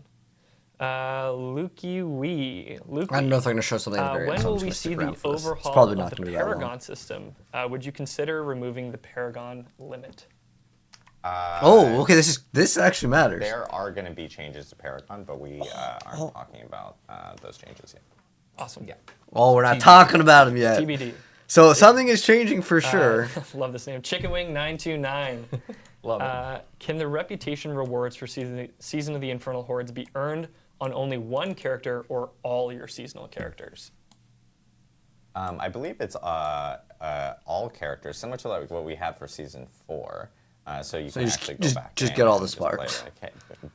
Speaker 3: Lukey Wee.
Speaker 4: I don't know if they're going to show something.
Speaker 3: When will we see the overhaul of the Paragon system? Would you consider removing the Paragon limit?
Speaker 4: Okay. This actually matters.
Speaker 7: There are going to be changes to Paragon, but we aren't talking about those changes yet.
Speaker 3: Awesome.
Speaker 6: Yeah.
Speaker 4: Oh, we're not talking about them yet.
Speaker 3: TBD.
Speaker 4: So something is changing for sure.
Speaker 3: Love this name. Chicken Wing 929.
Speaker 6: Love it.
Speaker 3: Can the reputation rewards for Season of the Infernal Hordes be earned on only one character or all your seasonal characters?
Speaker 7: I believe it's all characters, similar to like what we had for Season 4. So you can actually go back
Speaker 4: just
Speaker 7: and
Speaker 4: get all the
Speaker 7: just
Speaker 4: sparks.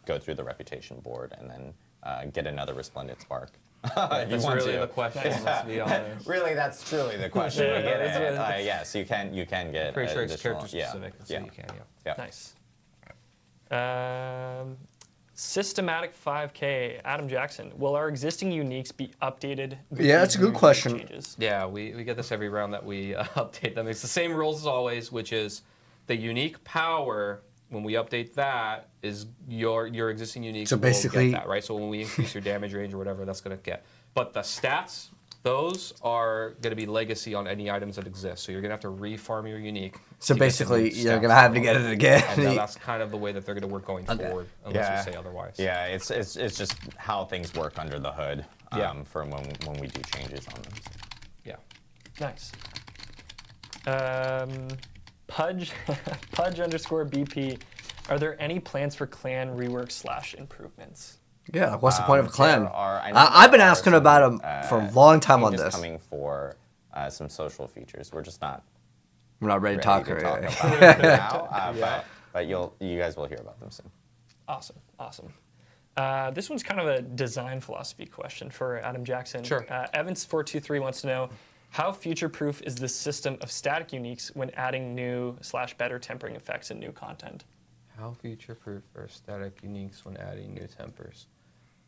Speaker 7: go through the reputation board and then get another Resplendent Spark.
Speaker 6: That's really the question. Let's be honest.
Speaker 7: Really, that's truly the question. Yes, you can get.
Speaker 6: Pretty sure it's
Speaker 7: additional,
Speaker 6: character specific, so you can.
Speaker 7: Yeah.
Speaker 3: Nice. Systematic 5K, Adam Jackson. Will our existing uniques be updated?
Speaker 4: Yeah, that's a good question.
Speaker 3: Changes?
Speaker 6: Yeah, we get this every round that we update them. It's the same rules as always, which is the unique power. When we update that, is your existing uniques.
Speaker 4: So basically,
Speaker 6: will get that, right? So when we increase your damage range or whatever, that's going to get. But the stats, Those are going to be legacy on any items that exist. So you're going to have to refarm your unique.
Speaker 4: So basically, you're going to have to get it again.
Speaker 6: And that's kind of the way that they're going to work going forward, unless we say otherwise.
Speaker 7: Yeah, it's just how things work under the hood for when we do changes on them.
Speaker 6: Yeah.
Speaker 3: Nice. Pudge _BP. Are there any plans for clan rework / improvements?
Speaker 4: Yeah, what's the point of a clan? I've been asking about them for a long time on this.
Speaker 7: Coming for some social features. We're just not.
Speaker 4: We're not ready to talk
Speaker 7: about it now, but you guys will hear about them soon.
Speaker 3: Awesome. This one's kind of a design philosophy question for Adam Jackson.
Speaker 6: Sure.
Speaker 3: Evans423 wants to know, how future-proof is this system of static uniques when adding new / better tempering effects and new content?
Speaker 6: How future-proof are static uniques when adding new tempers?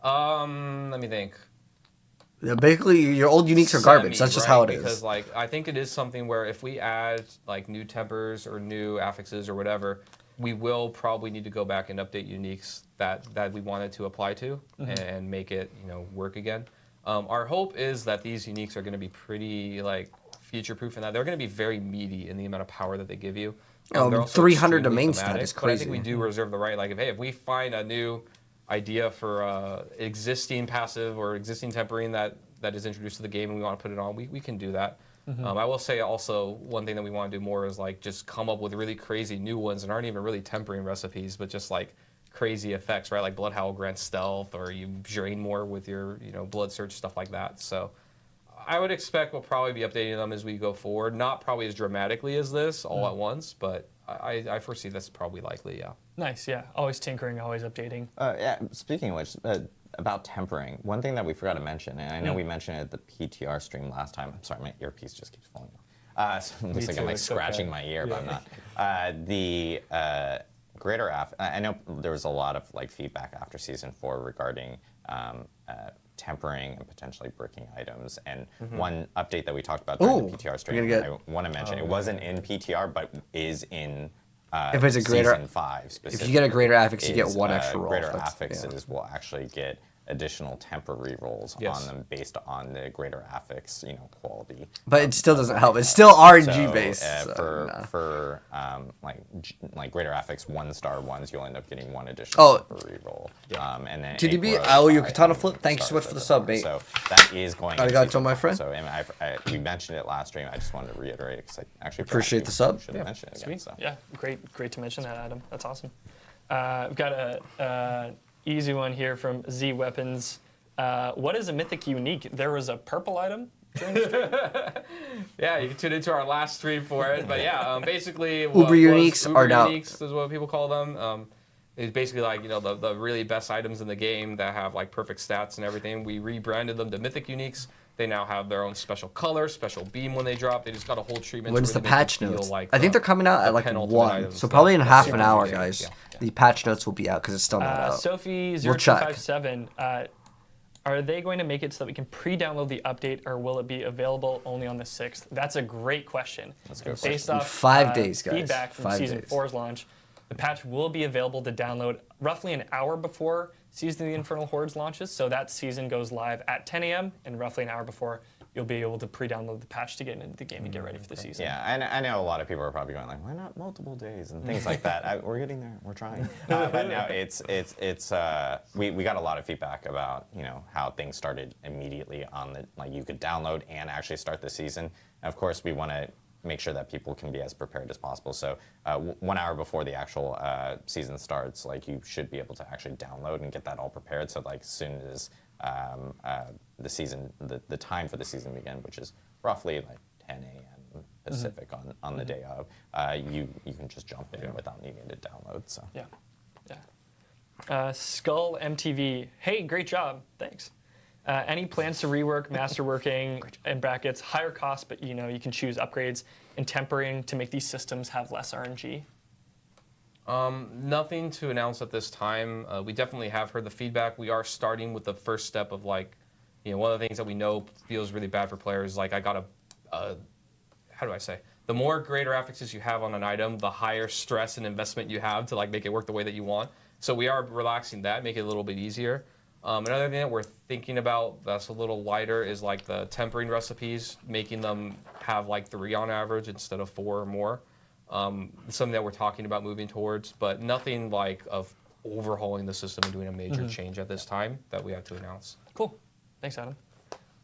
Speaker 6: Let me think.
Speaker 4: Yeah, basically, your old uniques are garbage. That's just how it is.
Speaker 6: Because I think it is something where if we add new tempers or new affixes or whatever, we will probably need to go back and update uniques that we wanted to apply to and make it work again. Our hope is that these uniques are going to be pretty future-proof in that they're going to be very meaty in the amount of power that they give you.
Speaker 4: 300 domain stat is crazy.
Speaker 6: But I think we do reserve the right, if we find a new idea for existing passive or existing tempering that is introduced to the game and we want to put it on, we can do that. I will say also one thing that we want to do more is just come up with really crazy new ones and aren't even really tempering recipes, but just crazy effects, right? Like Blood Howl grants stealth, or you drain more with your blood surge, stuff like that. So I would expect we'll probably be updating them as we go forward. Not probably as dramatically as this all at once, but I foresee that's probably likely, yeah.
Speaker 3: Nice, yeah. Always tinkering, always updating.
Speaker 7: Speaking of which, about tempering, one thing that we forgot to mention, and I know we mentioned it at the PTR stream last time. I'm sorry, my earpiece just keeps falling off. So it looks like I'm scratching my ear, but I'm not. The greater I know there was a lot of feedback after season 4 regarding tempering and potentially bricking items. And one update that we talked about during the PTR stream, I want to mention, it wasn't in PTR, but is in
Speaker 4: if it's a greater
Speaker 7: season 5 specifically.
Speaker 4: If you get a greater affix, you get one extra roll.
Speaker 7: Greater affixes will actually get additional temper rerolls on them based on the greater affix, quality.
Speaker 4: But it still doesn't help. It's still RNG based.
Speaker 7: For greater affix 1-star ones, you'll end up getting one additional temper reroll. And then
Speaker 4: TDB, I owe you a katana flip. Thank you so much for the sub, mate.
Speaker 7: So that is going.
Speaker 4: Arigato, my friend.
Speaker 7: So we mentioned it last stream. I just wanted to reiterate it because I actually
Speaker 4: appreciate the sub.
Speaker 7: Should have mentioned it again.
Speaker 3: Sweet. Yeah, great to mention that, Adam. That's awesome. We've got a easy one here from Z Weapons. What is a mythic unique? There was a purple item during the stream?
Speaker 6: Yeah, you can tune into our last stream for it. But yeah, basically,
Speaker 4: Uber uniques are now.
Speaker 6: Uniques is what people call them. It's basically the really best items in the game that have perfect stats and everything. We rebranded them to mythic uniques. They now have their own special color, special beam when they drop. They just got a whole treatment.
Speaker 4: When's the patch notes? I think they're coming out at 1, so probably in half an hour, guys. Yeah. The patch notes will be out because it's still not out.
Speaker 3: Sophie0257, are they going to make it so that we can pre-download the update, or will it be available only on the 6th? That's a great question. Based off
Speaker 4: 5 days, guys.
Speaker 3: Feedback from Season 4's launch, the patch will be available to download roughly an hour before Season of the Infernal Hordes launches. So that season goes live at 10 a.m. and roughly an hour before you'll be able to pre-download the patch to get into the game and get ready for the season.
Speaker 7: Yeah, I know a lot of people are probably going why not multiple days and things like that. We're getting there. We're trying. But no, we got a lot of feedback about how things started immediately on the you could download and actually start the season. And of course, we want to make sure that people can be as prepared as possible. So 1 hour before the actual season starts, you should be able to actually download and get that all prepared. So as soon as the season, the time for the season begin, which is roughly 10 a.m. Pacific on the day of, you can just jump in without needing to download. So
Speaker 3: Skull MTV, hey, great job, thanks. Any plans to rework masterworking in brackets higher cost, but you can choose upgrades and tempering to make these systems have less RNG?
Speaker 6: Nothing to announce at this time. We definitely have heard the feedback. We are starting with the first step of one of the things that we know feels really bad for players. I got how do I say? The more greater affixes you have on an item, the higher stress and investment you have to make it work the way that you want. So we are relaxing that, make it a little bit easier. Another thing that we're thinking about that's a little lighter is like the tempering recipes, making them have like 3 on average instead of 4 or more. Something that we're talking about moving towards, but nothing like of overhauling the system and doing a major change at this time that we have to announce.
Speaker 3: Cool. Thanks, Adam.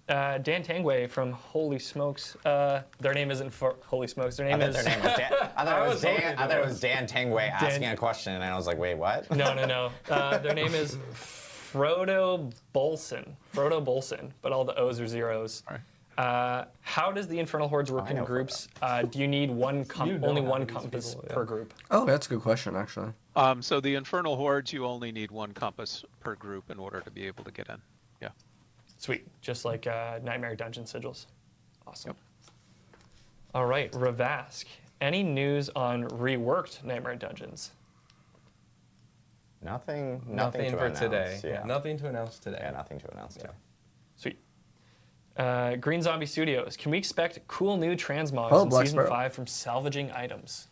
Speaker 3: Dan Tangway from Holy Smokes. Their name isn't for Holy Smokes. Their name is.
Speaker 7: Their name was Dan. I thought it was Dan Tangway asking a question, and I was like, wait, what?
Speaker 3: No. Their name is Frodo Bolson. But all the O's are zeros.
Speaker 8: All right.
Speaker 3: How does the Infernal Hordes work in groups? Do you need only one compass per group?
Speaker 4: Oh, that's a good question, actually.
Speaker 8: So the Infernal Hordes, you only need 1 compass per group in order to be able to get in. Yeah.
Speaker 3: Sweet. Just like Nightmare Dungeon sigils. Awesome.
Speaker 8: Yep.
Speaker 3: All right, Ravask. Any news on reworked Nightmare Dungeons?
Speaker 7: Nothing
Speaker 6: for
Speaker 7: announce.
Speaker 6: today.
Speaker 7: Yeah.
Speaker 6: Nothing to announce today.
Speaker 7: Yeah, nothing to announce today.
Speaker 3: Sweet. Green Zombie Studios. Can we expect cool new transmogs in
Speaker 4: Black
Speaker 3: Season
Speaker 4: Sparrow.
Speaker 3: 5 from salvaging items?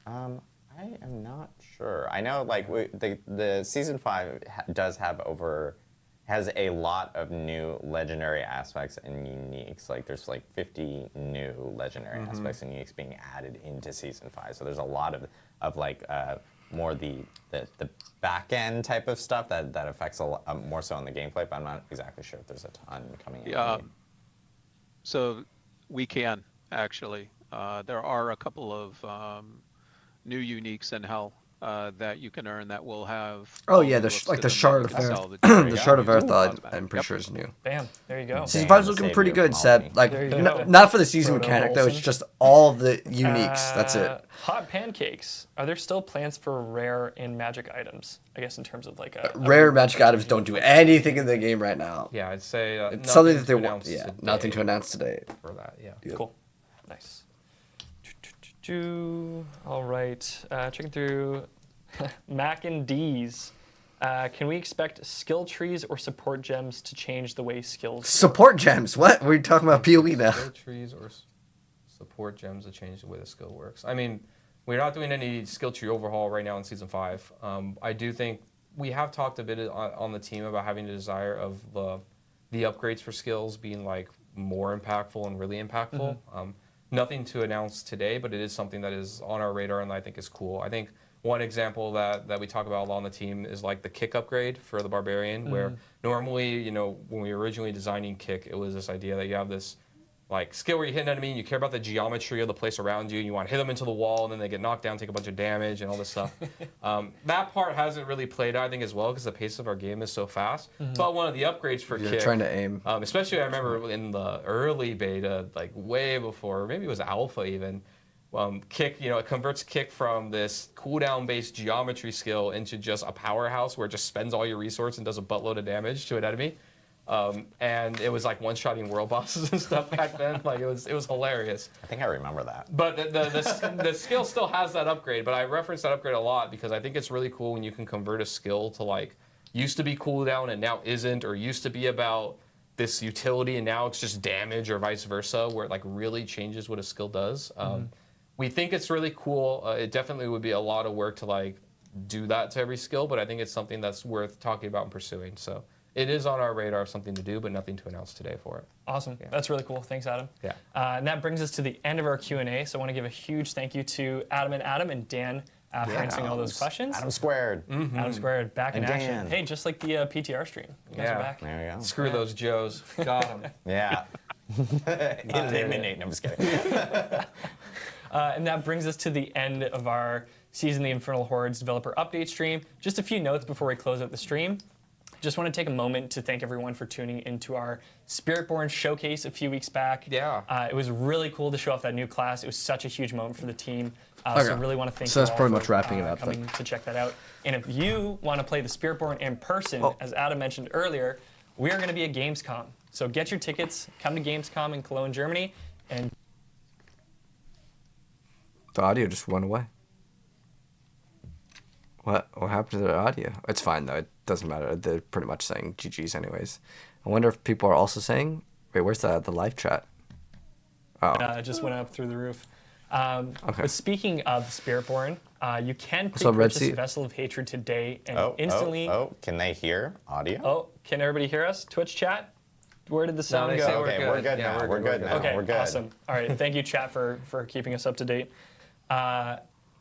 Speaker 7: I am not sure. I know, like, the Season 5 has a lot of new legendary aspects and uniques. Like, there's like 50 new legendary aspects and uniques being added into Season 5. So there's a lot of like more the back end type of stuff that affects a lot more so on the gameplay. But I'm not exactly sure if there's a ton coming in.
Speaker 8: Yeah. So we can actually. There are a couple of new uniques in Hell that you can earn that will have.
Speaker 4: Oh yeah, the Shard of Earth. The Shard of Earth, I'm pretty sure is new.
Speaker 3: Bam, there you go.
Speaker 4: Season 5's looking pretty good, Seb. Like, not for the season mechanic, though. It's just all the uniques. That's it.
Speaker 3: Hot pancakes. Are there still plans for rare and magic items? I guess in terms of like a
Speaker 4: Rare magic items don't do anything in the game right now.
Speaker 6: Yeah, I'd say
Speaker 4: It's something that they want. Yeah, nothing to announce today.
Speaker 6: for that. Yeah.
Speaker 3: Cool. Nice. All right. Checking through Mac and D's. Can we expect skill trees or support gems to change the way skills?
Speaker 4: Support gems? What? We're talking about PoE now.
Speaker 6: Skill trees or support gems to change the way the skill works. I mean, we're not doing any skill tree overhaul right now in Season 5. I do think we have talked a bit on the team about having a desire of the upgrades for skills being like more impactful and really impactful. Nothing to announce today, but it is something that is on our radar and I think is cool. I think one example that we talk about a lot on the team is like the kick upgrade for the Barbarian, where normally, you know, when we were originally designing kick, it was this idea that you have this like skill where you hit an enemy and you care about the geometry of the place around you and you want to hit them into the wall and then they get knocked down, take a bunch of damage and all this stuff. That part hasn't really played out, I think, as well because the pace of our game is so fast. But one of the upgrades for kick,
Speaker 4: trying to aim.
Speaker 6: Especially I remember in the early beta, like way before, maybe it was alpha even, kick, you know, it converts kick from this cooldown-based geometry skill into just a powerhouse where it just spends all your resource and does a buttload of damage to an enemy. And it was like one-shotting world bosses and stuff back then. Like it was hilarious.
Speaker 7: I think I remember that.
Speaker 6: But the skill still has that upgrade. But I reference that upgrade a lot because I think it's really cool when you can convert a skill to like used to be cooldown and now isn't, or used to be about this utility and now it's just damage, or vice versa, where it like really changes what a skill does. We think it's really cool. It definitely would be a lot of work to like do that to every skill, but I think it's something that's worth talking about and pursuing. So it is on our radar of something to do, but nothing to announce today for it.
Speaker 3: Awesome. Yeah. That's really cool. Thanks, Adam.
Speaker 6: Yeah.
Speaker 3: And that brings us to the end of our Q&A. So I want to give a huge thank you to Adam and Dan for answering all those questions.
Speaker 7: Adam squared.
Speaker 3: Adam squared, back in action.
Speaker 7: Dan.
Speaker 3: Hey, just like the PTR stream. You guys are back.
Speaker 7: There we go.
Speaker 6: Screw those Joes. Got them.
Speaker 7: Yeah. Eliminate. No, I'm just kidding.
Speaker 3: And that brings us to the end of our Season the Infernal Hordes developer update stream. Just a few notes before we close out the stream. Just want to take a moment to thank everyone for tuning into our Spiritborn showcase a few weeks back.
Speaker 6: Yeah.
Speaker 3: It was really cool to show off that new class. It was such a huge moment for the team. So I really want to thank you all
Speaker 4: that's pretty much
Speaker 3: for
Speaker 4: wrapping it up,
Speaker 3: coming to check that out. And if you want to play the Spiritborn in person, as Adam mentioned earlier, we are going to be at Gamescom. So get your tickets, come to Gamescom in Cologne, Germany, and
Speaker 4: the audio just went away. What happened to the audio? It's fine though. It doesn't matter. They're pretty much saying GG's anyways. I wonder if people are also saying. Wait, where's the live chat? Oh,
Speaker 3: it just went up through the roof. But speaking of Spiritborn, you can pre-purchase Vessel of Hatred today and instantly...
Speaker 7: Can they hear audio?
Speaker 3: Oh, can everybody hear us? Twitch chat? Where did the sound go?
Speaker 7: Okay, we're good now. We're good now.
Speaker 3: Okay,
Speaker 7: we're good.
Speaker 3: Awesome. All right, thank you, chat, for keeping us up to date.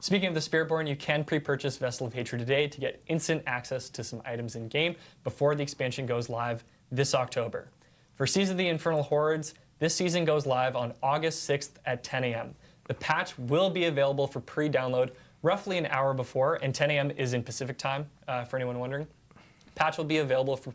Speaker 3: Speaking of the Spiritborn, you can pre-purchase Vessel of Hatred today to get instant access to some items in-game before the expansion goes live this October. For Season of the Infernal Hordes, this season goes live on August 6th at 10 a.m. The patch will be available for pre-download roughly an hour before, and 10 a.m. is in Pacific time, for anyone wondering. Patch will be available for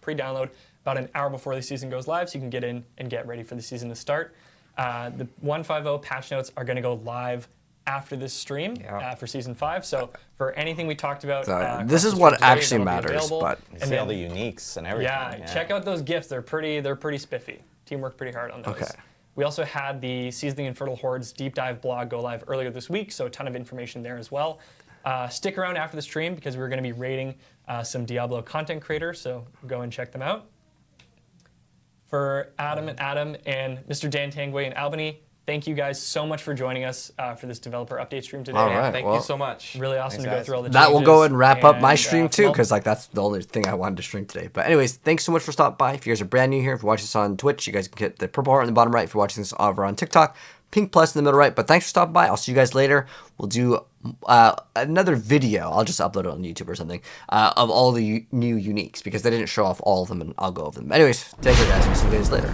Speaker 3: pre-download about an hour before the season goes live, so you can get in and get ready for the season to start. The 1.5.0 patch notes are going to go live after this stream for Season 5. So for anything we talked about...
Speaker 4: this is what actually matters, but...
Speaker 7: And see all the uniques and everything.
Speaker 3: Yeah, check out those gifts. They're pretty spiffy. Team worked pretty hard on those.
Speaker 4: Okay.
Speaker 3: We also had the Season of the Infernal Hordes deep dive blog go live earlier this week, so a ton of information there as well. Stick around after the stream because we're going to be rating some Diablo content creators, so go and check them out. For Adam and Mr. Dan Tangway and Albany, thank you guys so much for joining us for this developer update stream today.
Speaker 4: All right,
Speaker 6: thank you so much.
Speaker 3: Really awesome to go through all the
Speaker 4: That
Speaker 3: changes.
Speaker 4: will go and wrap up my stream too, because that's the only thing I wanted to stream today. But anyways, thanks so much for stopping by. If you guys are brand new here, if you're watching this on Twitch, you guys can get the purple heart in the bottom right. If you're watching this over on TikTok, pink plus in the middle right. But thanks for stopping by. I'll see you guys later. We'll do another video. I'll just upload it on YouTube or something of all the new uniques because they didn't show off all of them, and I'll go over them. Anyways, take care, guys. We'll see you guys later.